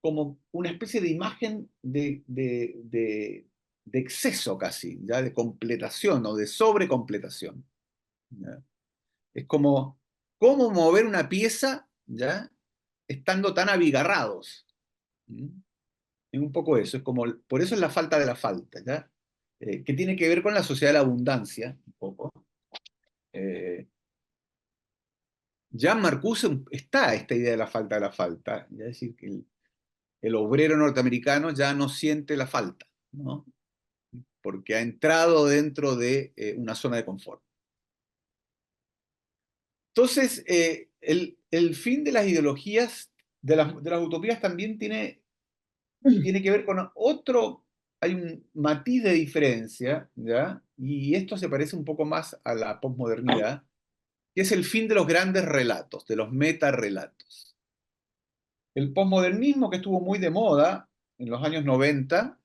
como una especie de imagen de exceso casi, ¿ya? De completación o de sobrecompletación, ¿ya? Es como, ¿cómo mover una pieza, ¿ya? Estando tan abigarrados. ¿Mm? Es un poco eso, es como, por eso es la falta de la falta, ¿ya? Que tiene que ver con la sociedad de la abundancia, un poco. Eh, ya en Marcuse está esta idea de la falta de la falta, ¿ya? Es decir, que el obrero norteamericano ya no siente la falta, ¿no? Porque ha entrado dentro de una zona de confort. Entonces, el fin de las ideologías, de las utopías también tiene que ver con otro, hay un matiz de diferencia, ¿ya? Y esto se parece un poco más a la posmodernidad, que es el fin de los grandes relatos, de los metarrelatos. El posmodernismo, que estuvo muy de moda en los años 90,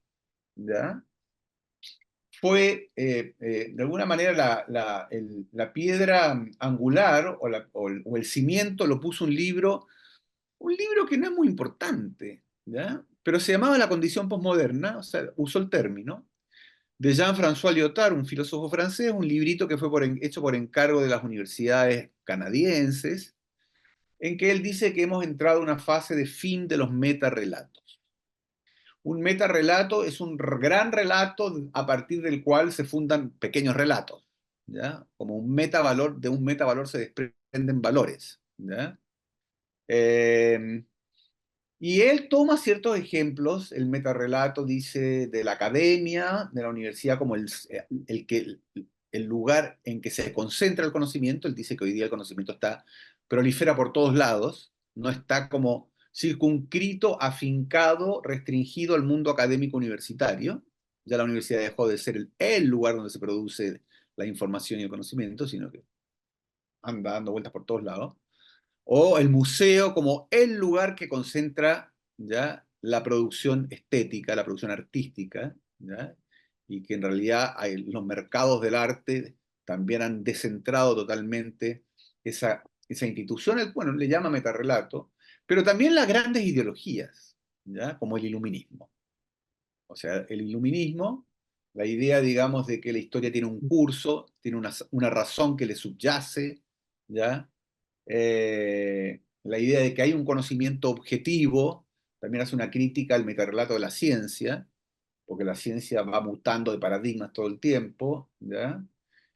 ¿ya? Fue de alguna manera la piedra angular o el cimiento lo puso un libro que no es muy importante, ¿ya? Pero se llamaba La condición posmoderna, o sea, usó el término, de Jean-François Lyotard, un filósofo francés, un librito que fue hecho por encargo de las universidades canadienses, en que él dice que hemos entrado a una fase de fin de los metarrelatos. Un metarrelato es un gran relato a partir del cual se fundan pequeños relatos, ¿ya? Como un metavalor, de un metavalor se desprenden valores, ¿ya? Eh, y él toma ciertos ejemplos, el metarrelato dice de la academia, de la universidad como el lugar en que se concentra el conocimiento. Él dice que hoy día el conocimiento prolifera por todos lados, no está como circunscrito, afincado, restringido al mundo académico universitario. Ya la universidad dejó de ser el lugar donde se produce la información y el conocimiento, sino que anda dando vueltas por todos lados. O el museo como el lugar que concentra, ¿ya? La producción estética, la producción artística, ¿ya? Y que en realidad los mercados del arte también han descentrado totalmente esa institución. Bueno, le llama metarrelato, pero también las grandes ideologías, ¿ya? Como el iluminismo. O sea, el iluminismo, la idea, digamos, de que la historia tiene un curso, tiene una razón que le subyace, ¿ya? La idea de que hay un conocimiento objetivo, también hace una crítica al metarrelato de la ciencia, porque la ciencia va mutando de paradigmas todo el tiempo, ¿ya?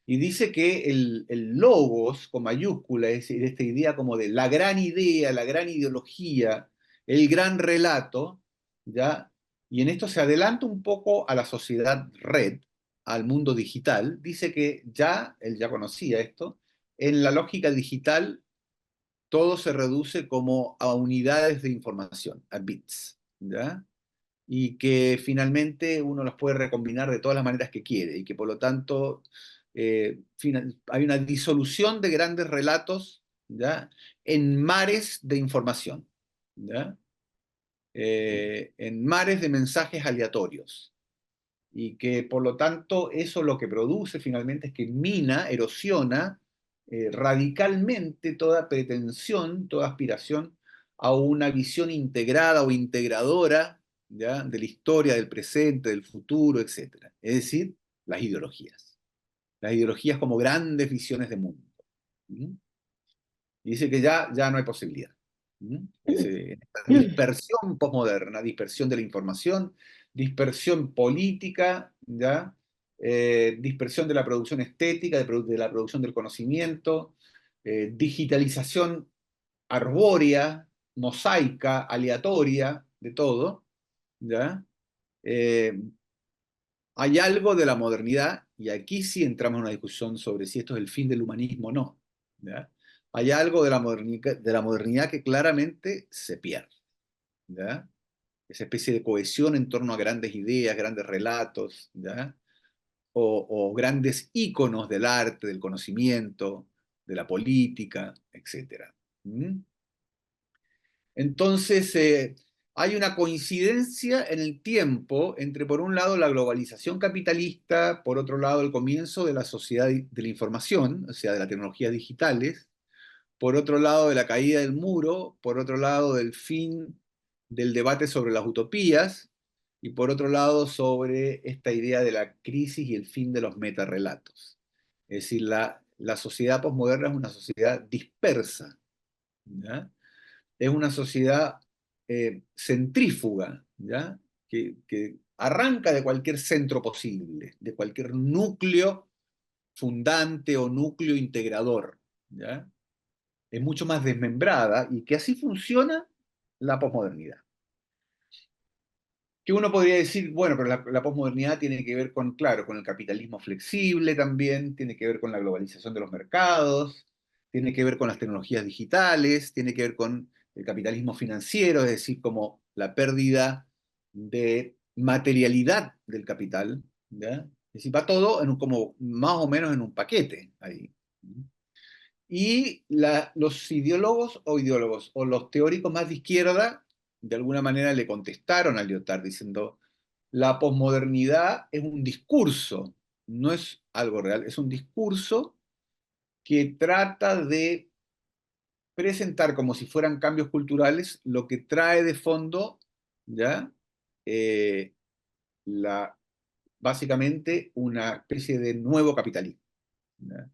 Y dice que el logos con mayúscula, es decir, esta idea como de la gran idea, la gran ideología, el gran relato, ¿ya? Y en esto se adelanta un poco a la sociedad red, al mundo digital. Dice que ya, él ya conocía esto, en la lógica digital todo se reduce como a unidades de información, a bits, ¿ya? Y que finalmente uno los puede recombinar de todas las maneras que quiere y que por lo tanto hay una disolución de grandes relatos, ¿ya? En mares de información, ¿ya? En mares de mensajes aleatorios y que por lo tanto eso lo que produce finalmente es que mina, erosiona radicalmente toda pretensión, toda aspiración a una visión integrada o integradora, ¿ya? De la historia, del presente, del futuro, etcétera. Es decir, las ideologías. Las ideologías como grandes visiones de mundo. ¿Mm? Y dice que ya no hay posibilidad. ¿Mm? Esta dispersión posmoderna, dispersión de la información, dispersión política, ¿ya? Dispersión de la producción estética, de la producción del conocimiento, digitalización arbórea, mosaica, aleatoria, de todo, ¿ya? Eh, Hay algo de la modernidad, y aquí sí entramos en una discusión sobre si esto es el fin del humanismo o no, ¿ya? Hay algo de la modernidad que claramente se pierde, ¿ya? Esa especie de cohesión en torno a grandes ideas, grandes relatos, ¿ya? O grandes íconos del arte, del conocimiento, de la política, etcétera. ¿Mm? Entonces, hay una coincidencia en el tiempo entre, por un lado, la globalización capitalista, por otro lado, el comienzo de la sociedad de la información, o sea, de las tecnologías digitales, por otro lado, de la caída del muro, por otro lado, del fin del debate sobre las utopías, y por otro lado, sobre esta idea de la crisis y el fin de los metarrelatos. Es decir, la sociedad posmoderna es una sociedad dispersa, ¿ya? Es una sociedad centrífuga, ¿ya? Que arranca de cualquier centro posible, de cualquier núcleo fundante o núcleo integrador, ¿ya? Es mucho más desmembrada y que así funciona la posmodernidad. Que uno podría decir, bueno, pero la posmodernidad tiene que ver con, claro, con el capitalismo flexible también, tiene que ver con la globalización de los mercados, tiene que ver con las tecnologías digitales, tiene que ver con el capitalismo financiero, es decir, como la pérdida de materialidad del capital, ¿ya? Es decir, va todo en como más o menos en un paquete ahí. Y los ideólogos o los teóricos más de izquierda, de alguna manera le contestaron a Lyotard diciendo, la posmodernidad es un discurso, no es algo real, es un discurso que trata de presentar como si fueran cambios culturales lo que trae de fondo, ¿ya? Eh, la, básicamente una especie de nuevo capitalismo, ¿ya?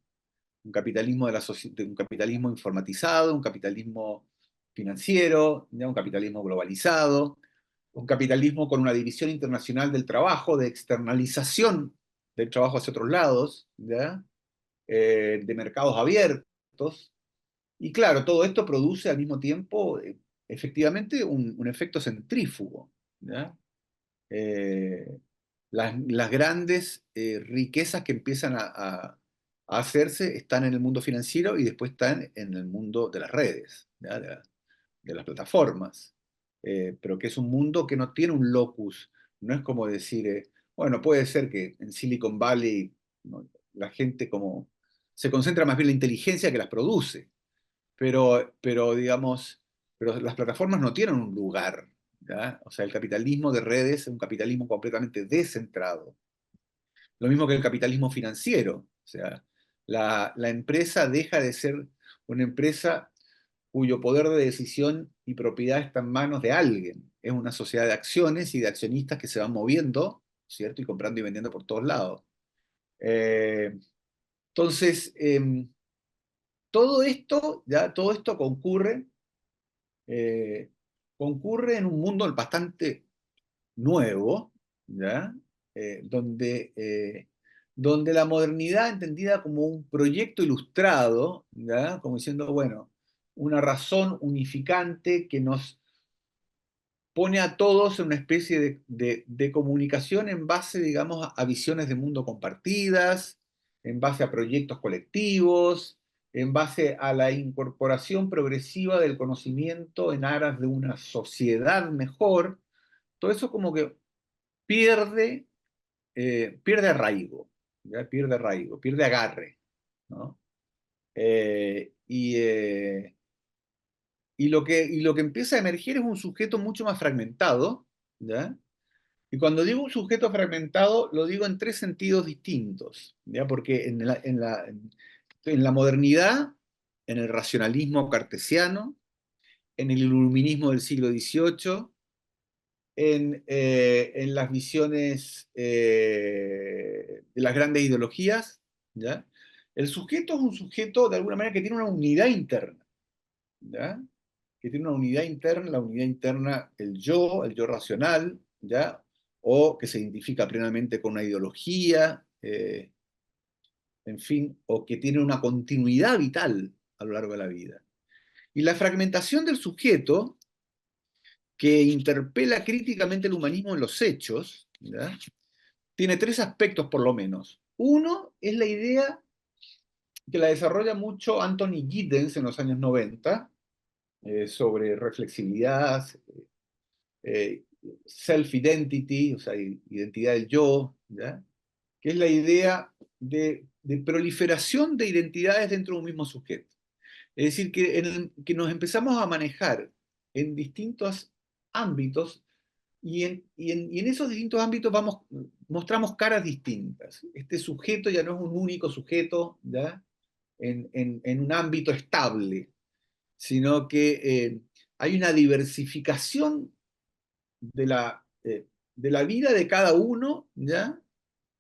Un capitalismo un capitalismo informatizado, un capitalismo financiero, ¿ya? Un capitalismo globalizado, un capitalismo con una división internacional del trabajo, de externalización del trabajo hacia otros lados, ¿ya? De mercados abiertos. Y claro, todo esto produce al mismo tiempo, efectivamente, un efecto centrífugo, ¿ya? Eh, las grandes riquezas que empiezan a hacerse están en el mundo financiero y después están en el mundo de las redes, ¿ya? De las plataformas. Pero que es un mundo que no tiene un locus. No es como decir, bueno, puede ser que en Silicon Valley, ¿no? La gente como se concentra más bien en la inteligencia que las produce, pero digamos, pero las plataformas no tienen un lugar, ¿ya? O sea, el capitalismo de redes es un capitalismo completamente descentrado. Lo mismo que el capitalismo financiero. O sea, la empresa deja de ser una empresa cuyo poder de decisión y propiedad está en manos de alguien. Es una sociedad de acciones y de accionistas que se van moviendo, ¿cierto? Y comprando y vendiendo por todos lados. Eh, entonces, todo esto eh, concurre en un mundo bastante nuevo, ¿ya? Donde la modernidad entendida como un proyecto ilustrado, ¿ya? Como diciendo, bueno, una razón unificante que nos pone a todos en una especie de comunicación en base, digamos, a visiones de mundo compartidas, en base a proyectos colectivos, en base a la incorporación progresiva del conocimiento en aras de una sociedad mejor. Todo eso como que pierde, pierde arraigo, ¿ya? Pierde arraigo, pierde agarre, ¿no? Y lo que empieza a emerger es un sujeto mucho más fragmentado, ¿ya? Y cuando digo un sujeto fragmentado, lo digo en tres sentidos distintos, ¿ya? Porque en la modernidad, en el racionalismo cartesiano, en el iluminismo del siglo XVIII, en las visiones de las grandes ideologías, ¿ya? El sujeto es un sujeto, de alguna manera, que tiene una unidad interna, ¿ya? Que tiene una unidad interna, la unidad interna, el yo racional, ¿ya? O que se identifica plenamente con una ideología, en fin, o que tiene una continuidad vital a lo largo de la vida. Y la fragmentación del sujeto, que interpela críticamente el humanismo en los hechos, ¿ya? Tiene tres aspectos por lo menos. Uno es la idea que la desarrolla mucho Anthony Giddens en los años 90, sobre reflexividad, self-identity, o sea, identidad del yo, ¿ya? Que es la idea de proliferación de identidades dentro de un mismo sujeto. Es decir, que nos empezamos a manejar en distintos ámbitos y en esos distintos ámbitos mostramos caras distintas. Este sujeto ya no es un único sujeto, ¿ya? En un ámbito estable, sino que hay una diversificación de la vida de cada uno, ¿ya?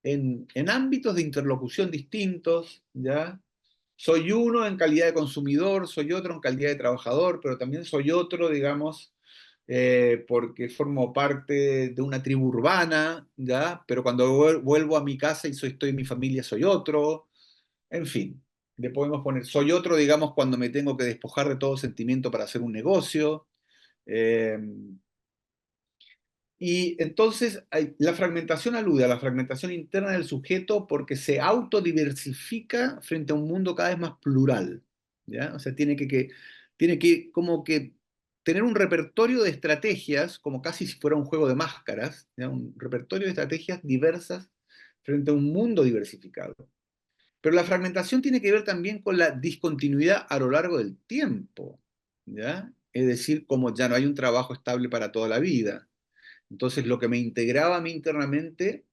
En ámbitos de interlocución distintos, ¿ya? Soy uno en calidad de consumidor, soy otro en calidad de trabajador, pero también soy otro, digamos, porque formo parte de una tribu urbana, ¿ya? Pero cuando vuelvo a mi casa y estoy en mi familia, soy otro. En fin, le podemos poner, soy otro, digamos, cuando me tengo que despojar de todo sentimiento para hacer un negocio. Eh, y entonces la fragmentación alude a la fragmentación interna del sujeto porque se autodiversifica frente a un mundo cada vez más plural, ¿ya? O sea, tiene que como que tener un repertorio de estrategias, como casi si fuera un juego de máscaras, ¿ya? Un repertorio de estrategias diversas frente a un mundo diversificado. Pero la fragmentación tiene que ver también con la discontinuidad a lo largo del tiempo, ¿ya? Es decir, como ya no hay un trabajo estable para toda la vida. Entonces, lo que me integraba a mí internamente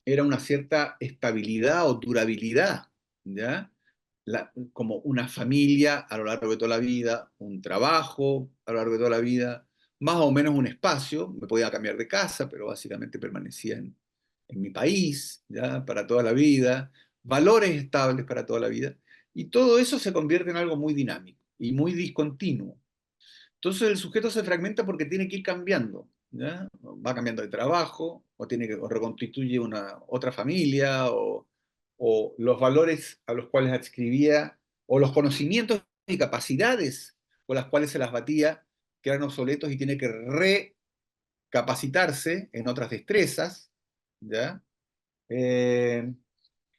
era una cierta estabilidad o durabilidad, ¿ya? Como una familia a lo largo de toda la vida, un trabajo a lo largo de toda la vida, más o menos un espacio, me podía cambiar de casa, pero básicamente permanecía en mi país, ¿ya? Para toda la vida, valores estables para toda la vida, y todo eso se convierte en algo muy dinámico y muy discontinuo. Entonces el sujeto se fragmenta porque tiene que ir cambiando, ¿ya? Va cambiando de trabajo, o reconstituye una otra familia, o los valores a los cuales adscribía, o los conocimientos y capacidades con las cuales se las batía, quedan obsoletos y tiene que recapacitarse en otras destrezas, ¿ya? Eh,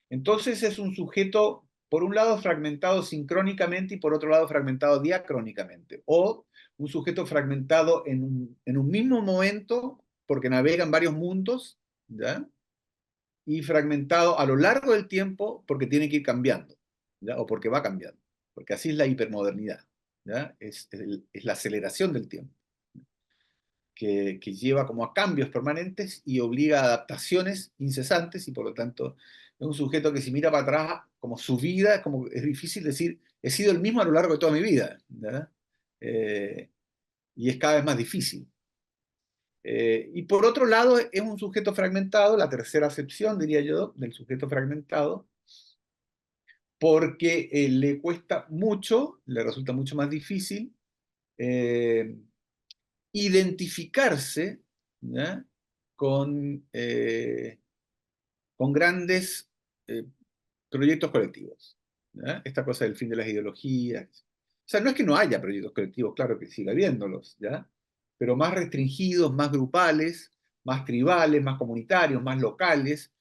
entonces es un sujeto, por un lado, fragmentado sincrónicamente y por otro lado, fragmentado diacrónicamente. O un sujeto fragmentado en un mismo momento, porque navega en varios mundos, ¿ya? Y fragmentado a lo largo del tiempo porque tiene que ir cambiando, ¿ya? O porque va cambiando. Porque así es la hipermodernidad, ¿ya? Es la aceleración del tiempo que lleva como a cambios permanentes y obliga a adaptaciones incesantes y por lo tanto es un sujeto que si mira para atrás como su vida, como es difícil decir, he sido el mismo a lo largo de toda mi vida, ¿verdad? Eh, y es cada vez más difícil. Y por otro lado es un sujeto fragmentado, la tercera acepción, diría yo, del sujeto fragmentado, porque le cuesta mucho, le resulta mucho más difícil eh, identificarse, ¿ya? Con, eh, con grandes eh, proyectos colectivos, ¿ya? Esta cosa del fin de las ideologías. O sea, no es que no haya proyectos colectivos, claro que sigue habiéndolos, ¿ya? Pero más restringidos, más grupales, más tribales, más comunitarios, más locales,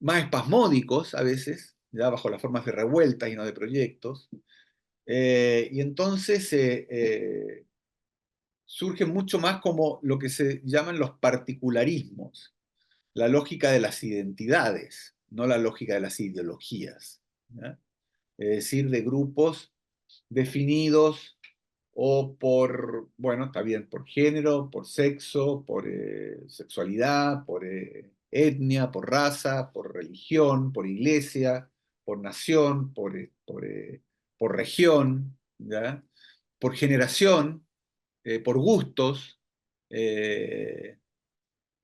más espasmódicos a veces, ya bajo las formas de revueltas y no de proyectos. Y entonces surge mucho más como lo que se llaman los particularismos, la lógica de las identidades, no la lógica de las ideologías, ¿ya? Es decir, de grupos definidos o por, bueno, está bien, por género, por sexo, por sexualidad, por etnia, por raza, por religión, por iglesia, por nación, por región, ¿ya? Por generación, por gustos, eh,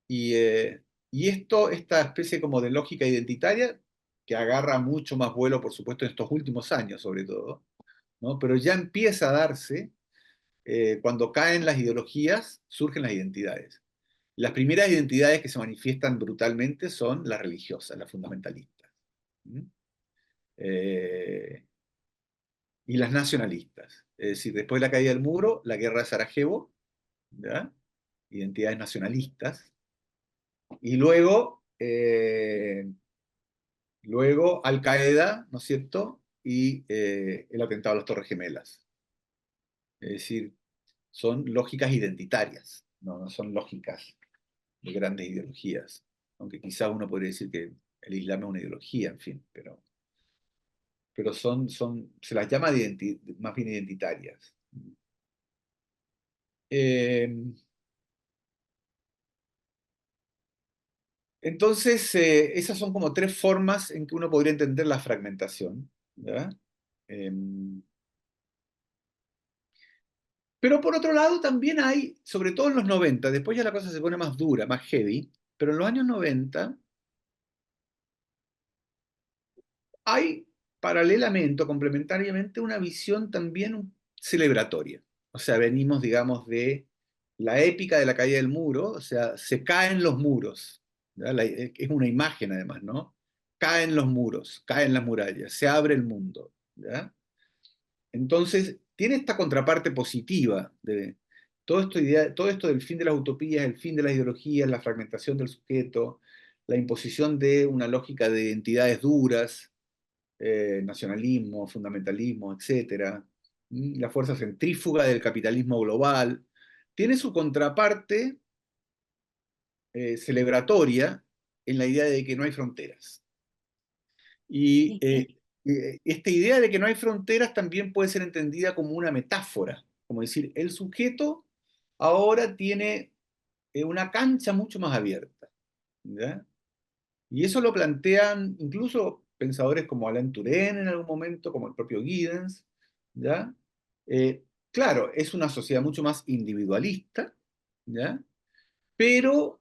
y, eh, y esta especie como de lógica identitaria, que agarra mucho más vuelo, por supuesto, en estos últimos años, sobre todo, ¿no? Pero ya empieza a darse, cuando caen las ideologías, surgen las identidades. Las primeras identidades que se manifiestan brutalmente son las religiosas, las fundamentalistas. ¿Mm? Eh, y las nacionalistas. Es decir, después de la caída del muro, la guerra de Sarajevo, ¿ya? Identidades nacionalistas. Y luego Al Qaeda, ¿no es cierto? Y el atentado a las Torres Gemelas. Es decir, son lógicas identitarias. no, no son lógicas de grandes ideologías, aunque quizás uno podría decir que el Islam es una ideología, en fin, pero se las llama más bien identitarias. Eh, entonces, esas son como tres formas en que uno podría entender la fragmentación, ¿verdad? Eh, pero por otro lado también hay, sobre todo en los 90, después ya la cosa se pone más dura, más heavy, pero en los años 90 hay paralelamente o complementariamente una visión también celebratoria. O sea, venimos, digamos, de la épica de la caída del muro, o sea, se caen los muros. Es una imagen además, ¿no? Caen los muros, caen las murallas, se abre el mundo. ¿Ya? Entonces, tiene esta contraparte positiva de todo esto del fin de las utopías, el fin de las ideologías, la fragmentación del sujeto, la imposición de una lógica de identidades duras, nacionalismo, fundamentalismo, etcétera, la fuerza centrífuga del capitalismo global, tiene su contraparte celebratoria en la idea de que no hay fronteras. Y esta idea de que no hay fronteras también puede ser entendida como una metáfora, como decir, el sujeto ahora tiene una cancha mucho más abierta. ¿Ya? Y eso lo plantean incluso pensadores como Alain Touraine en algún momento, como el propio Giddens, ¿ya? Claro, es una sociedad mucho más individualista, ¿ya? Pero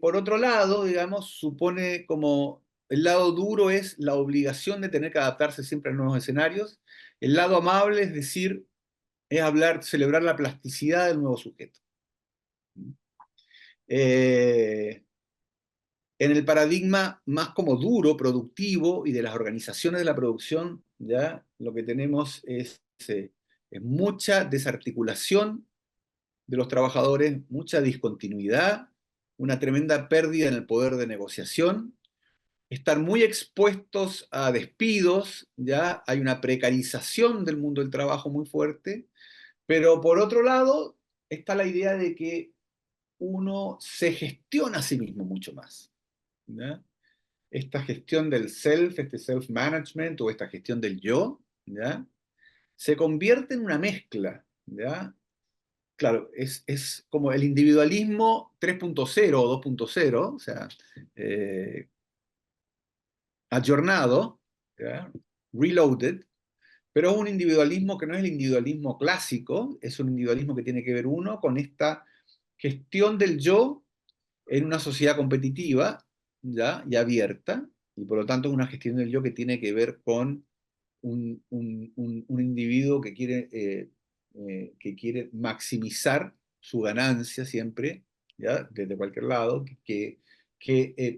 por otro lado, digamos, supone como el lado duro es la obligación de tener que adaptarse siempre a nuevos escenarios, el lado amable es decir, es hablar, celebrar la plasticidad del nuevo sujeto. Eh, En el paradigma más como duro, productivo y de las organizaciones de la producción, ya lo que tenemos es mucha desarticulación de los trabajadores, mucha discontinuidad, una tremenda pérdida en el poder de negociación, estar muy expuestos a despidos, ya hay una precarización del mundo del trabajo muy fuerte, pero por otro lado está la idea de que uno se gestiona a sí mismo mucho más. ¿Ya? Esta gestión del self, este self-management o esta gestión del yo, ¿ya? Se convierte en una mezcla, ¿ya? Claro, es como el individualismo 3.0 o 2.0, o sea, eh, ayornado, ¿ya? Reloaded, pero es un individualismo que no es el individualismo clásico, es un individualismo que tiene que ver uno con esta gestión del yo en una sociedad competitiva, ¿ya? Y abierta, y por lo tanto es una gestión del yo que tiene que ver con un individuo que quiere maximizar su ganancia siempre, ¿ya? Desde cualquier lado, que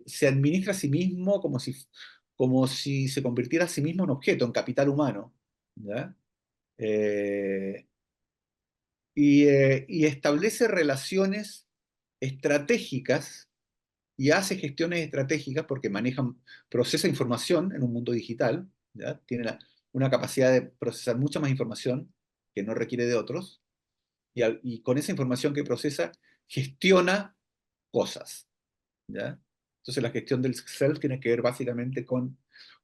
se administra a sí mismo como si se convirtiera a sí mismo en objeto, en capital humano, ¿ya? Eh, y establece relaciones estratégicas y hace gestiones estratégicas porque procesa información en un mundo digital, ¿ya? Tiene una capacidad de procesar mucha más información que no requiere de otros, y con esa información que procesa, gestiona cosas, ¿ya? Entonces la gestión del self tiene que ver básicamente con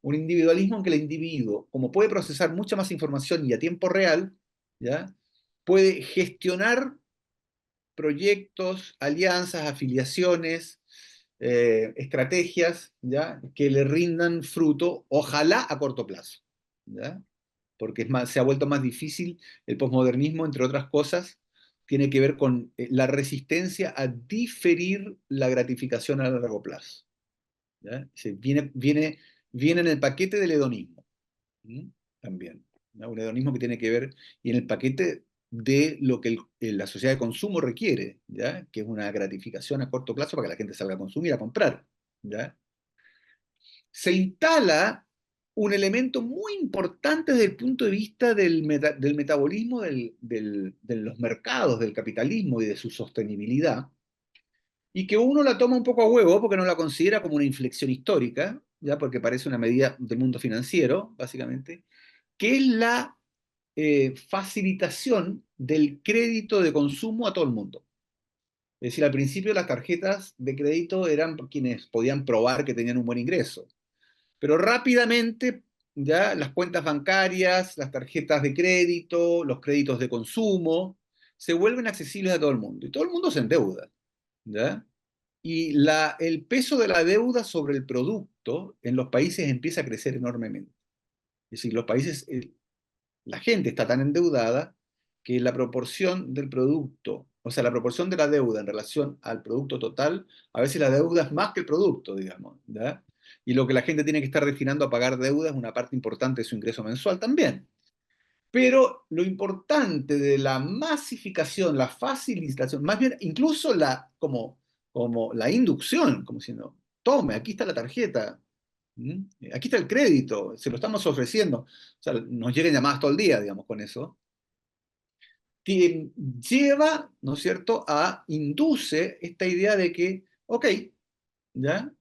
un individualismo en que el individuo, como puede procesar mucha más información y a tiempo real, ¿ya? Puede gestionar proyectos, alianzas, afiliaciones, estrategias, ¿ya? Que le rindan fruto, ojalá a corto plazo, ¿ya? Porque se ha vuelto más difícil el posmodernismo, entre otras cosas, tiene que ver con la resistencia a diferir la gratificación a largo plazo, ¿ya? Viene en el paquete del hedonismo, ¿m? También, ¿no? Un hedonismo que tiene que ver, y en el paquete de lo que la sociedad de consumo requiere, ¿ya? Que es una gratificación a corto plazo para que la gente salga a consumir, a comprar, ¿ya? Se instala un elemento muy importante desde el punto de vista del metabolismo de los mercados, del capitalismo y de su sostenibilidad, y que uno la toma un poco a huevo porque no la considera como una inflexión histórica, ¿ya? Porque parece una medida del mundo financiero, básicamente, que es la facilitación del crédito de consumo a todo el mundo. Es decir, al principio las tarjetas de crédito eran quienes podían probar que tenían un buen ingreso. Pero rápidamente ya las cuentas bancarias, las tarjetas de crédito, los créditos de consumo, se vuelven accesibles a todo el mundo. Y todo el mundo se endeuda. ¿Ya? Y el peso de la deuda sobre el producto en los países empieza a crecer enormemente. Es decir, los países, la gente está tan endeudada que la proporción del producto, o sea, la proporción de la deuda en relación al producto total, a veces la deuda es más que el producto, digamos, ¿ya? Y lo que la gente tiene que estar destinando a pagar deuda es una parte importante de su ingreso mensual también. Pero lo importante de la masificación, la facilitación, más bien incluso como la inducción, como diciendo, tome, aquí está la tarjeta, ¿m? Aquí está el crédito, se lo estamos ofreciendo. O sea, nos llegan llamadas todo el día, digamos, con eso. Lleva, ¿no es cierto?, induce esta idea de que, ok, ¿ya?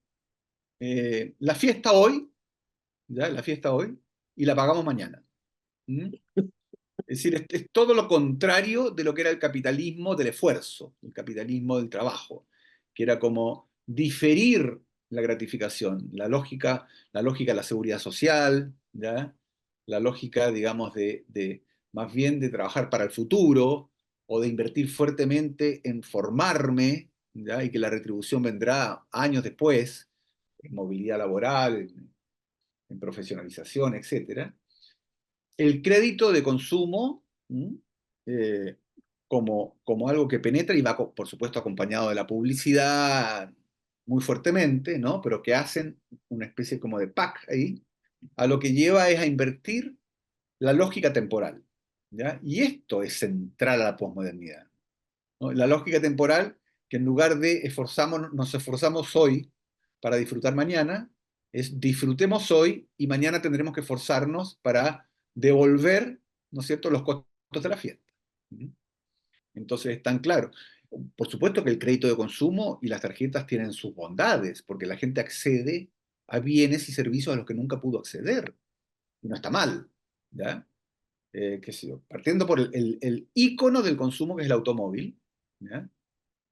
La fiesta hoy, ¿ya? La fiesta hoy, y la pagamos mañana. ¿M? Es decir, es todo lo contrario de lo que era el capitalismo del esfuerzo, el capitalismo del trabajo, que era como diferir la gratificación, la lógica de la seguridad social, ¿ya? La lógica, digamos, más bien de trabajar para el futuro o de invertir fuertemente en formarme, ¿ya? Y que la retribución vendrá años después, en movilidad laboral, en profesionalización, etcétera. El crédito de consumo, eh, como algo que penetra y va, por supuesto, acompañado de la publicidad muy fuertemente, ¿no? Pero que hacen una especie como de pack ahí, a lo que lleva es a invertir la lógica temporal, ¿ya? Y esto es central a la posmodernidad, ¿no? La lógica temporal, que en lugar de nos esforzamos hoy para disfrutar mañana, es disfrutemos hoy y mañana tendremos que esforzarnos para devolver, ¿no es cierto?, los costos de la fiesta. Entonces, es tan claro. Por supuesto que el crédito de consumo y las tarjetas tienen sus bondades, porque la gente accede a bienes y servicios a los que nunca pudo acceder. Y no está mal, ¿ya? Qué sé yo, partiendo por el ícono del consumo, que es el automóvil, ¿ya?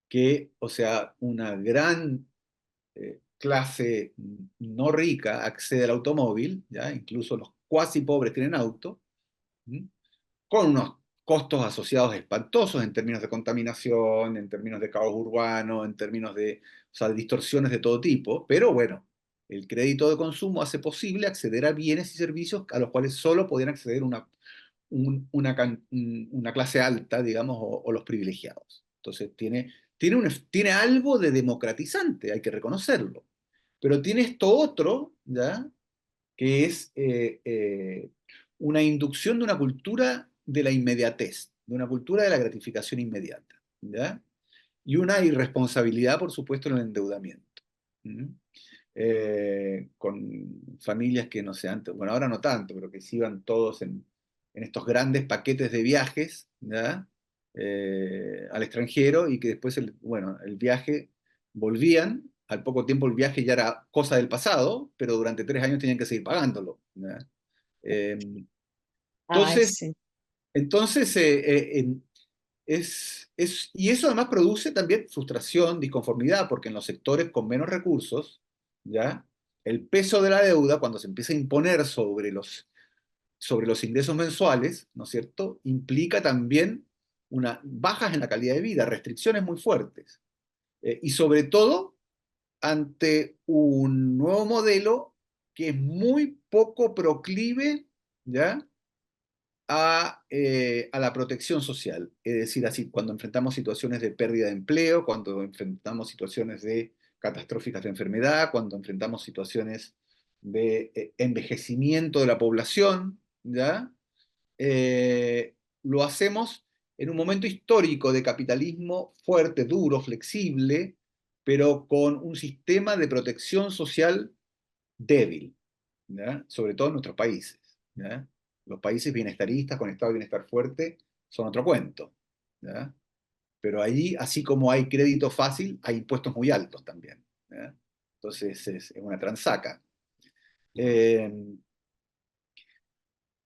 Que, o sea, una gran clase no rica accede al automóvil, ¿ya? Incluso los cuasi pobres tienen auto, ¿m? Con unos costos asociados espantosos en términos de contaminación, en términos de caos urbano, en términos de, o sea, de distorsiones de todo tipo, pero bueno, el crédito de consumo hace posible acceder a bienes y servicios a los cuales solo podían acceder una clase alta, digamos, o los privilegiados. Entonces tiene algo de democratizante, hay que reconocerlo. Pero tiene esto otro, ¿ya? Que es una inducción de una cultura de la inmediatez, de una cultura de la gratificación inmediata, ¿ya? Y una irresponsabilidad, por supuesto, en el endeudamiento. ¿Mm? Con familias que no sé, antes, bueno, ahora no tanto, pero que se iban todos en estos grandes paquetes de viajes, ¿ya? Al extranjero y que después, bueno, el viaje volvían, al poco tiempo el viaje ya era cosa del pasado, pero durante 3 años tenían que seguir pagándolo, ¿ya? Eh, Ay, entonces, sí. entonces y eso además produce también frustración, disconformidad, porque en los sectores con menos recursos, ¿ya? El peso de la deuda, cuando se empieza a imponer sobre los ingresos mensuales, ¿no es cierto?, implica también bajas en la calidad de vida, restricciones muy fuertes. Y sobre todo ante un nuevo modelo que es muy poco proclive, ¿ya?, a la protección social. Es decir, así, cuando enfrentamos situaciones de pérdida de empleo, cuando enfrentamos situaciones de catastróficas de enfermedad, cuando enfrentamos situaciones de envejecimiento de la población, ¿ya? Lo hacemos en un momento histórico de capitalismo fuerte, duro, flexible, pero con un sistema de protección social débil, ¿ya? Sobre todo en nuestros países, ¿ya? Los países bienestaristas con estado de bienestar fuerte son otro cuento, ¿ya? Pero allí, así como hay crédito fácil, hay impuestos muy altos también, ¿ya? Entonces es una transaca. Eh,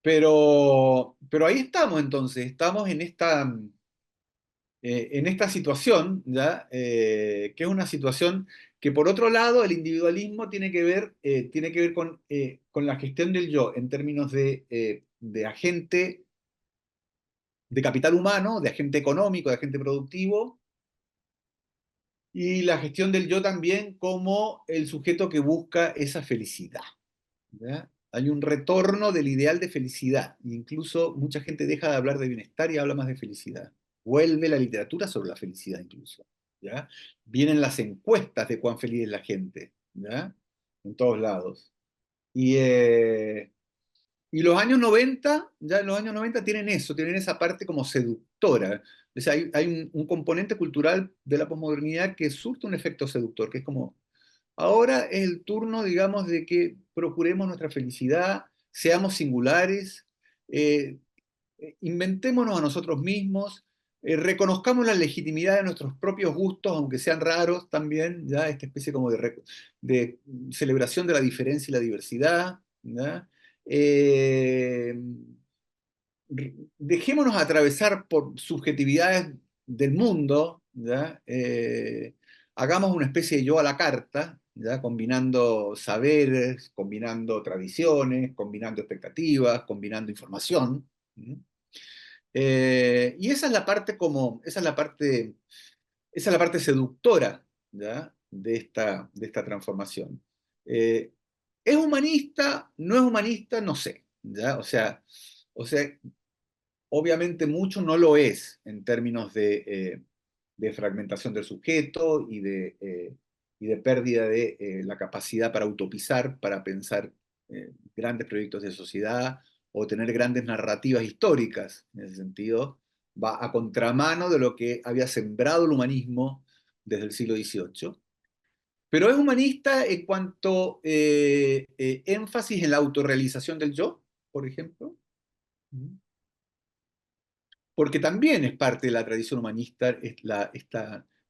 pero ahí estamos entonces, estamos en esta situación, ¿ya? Que es una situación que por otro lado el individualismo tiene que ver con la gestión del yo en términos de agente, de capital humano, de agente económico, de agente productivo, y la gestión del yo también como el sujeto que busca esa felicidad. ¿Ya? Hay un retorno del ideal de felicidad, e incluso mucha gente deja de hablar de bienestar y habla más de felicidad. Vuelve la literatura sobre la felicidad incluso. ¿Ya? Vienen las encuestas de cuán feliz es la gente, ¿ya? En todos lados. Y, eh, y los años 90 ya los años 90 tienen eso, tienen esa parte como seductora. O sea, hay un componente cultural de la posmodernidad que surte un efecto seductor, que es como, ahora es el turno, digamos, de que procuremos nuestra felicidad, seamos singulares, eh, inventémonos a nosotros mismos, reconozcamos la legitimidad de nuestros propios gustos, aunque sean raros también, ya esta especie como de celebración de la diferencia y la diversidad, ¿ya? Eh, Dejémonos atravesar por subjetividades del mundo, ¿ya? Hagamos una especie de yo a la carta, ¿ya? Combinando saberes, combinando tradiciones, combinando expectativas, combinando información. ¿Sí? Y esa es la parte esa es la parte seductora, ¿ya? De esta transformación. Eh, ¿Es humanista? ¿No es humanista? No sé, ¿ya? O sea, obviamente mucho no lo es en términos de fragmentación del sujeto y de pérdida de la capacidad para utopizar, para pensar grandes proyectos de sociedad o tener grandes narrativas históricas. En ese sentido, va a contramano de lo que había sembrado el humanismo desde el siglo XVIII. Pero es humanista en cuanto énfasis en la autorrealización del yo, por ejemplo, porque también es parte de la tradición humanista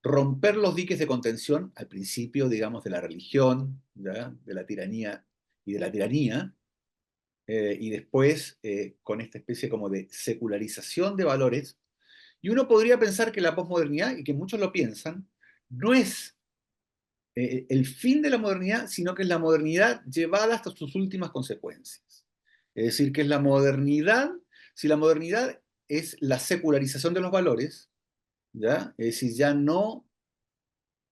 romper los diques de contención al principio, digamos, de la religión, ¿ya? De la tiranía y de la tiranía, y después con esta especie como de secularización de valores. Y uno podría pensar que la posmodernidad, y que muchos lo piensan, no es el fin de la modernidad, sino que es la modernidad llevada hasta sus últimas consecuencias. Es decir, que es la modernidad, si la modernidad es la secularización de los valores, ¿ya? Es decir, ya no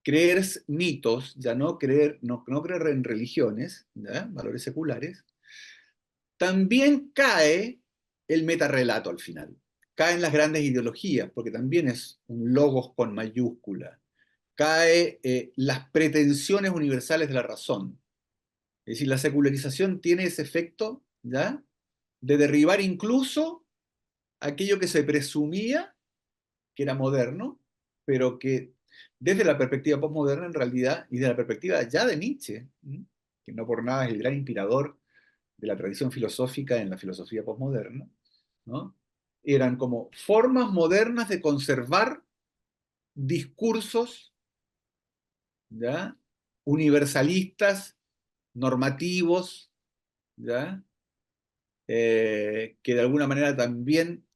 creer mitos, ya no creer en religiones, ¿ya? Valores seculares, también cae el metarrelato al final. Caen las grandes ideologías, porque también es un logos con mayúscula. Cae las pretensiones universales de la razón. Es decir, la secularización tiene ese efecto, ¿ya? De derribar incluso aquello que se presumía que era moderno, pero que desde la perspectiva postmoderna en realidad, y de la perspectiva ya de Nietzsche, que no por nada es el gran inspirador de la tradición filosófica en la filosofía postmoderna, ¿no? Eran como formas modernas de conservar discursos, ¿ya? Universalistas, normativos, ¿ya? Que de alguna manera también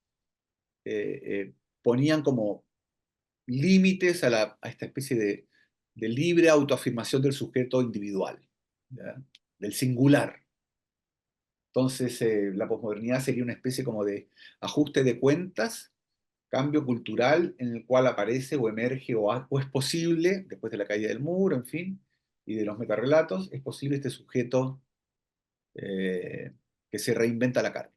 ponían como límites a esta especie de libre autoafirmación del sujeto individual, ¿ya? Del singular. Entonces, la posmodernidad sería una especie como de ajuste de cuentas, cambio cultural en el cual aparece o emerge o es posible, después de la caída del muro, en fin, y de los metarrelatos, es posible este sujeto que se reinventa la cara.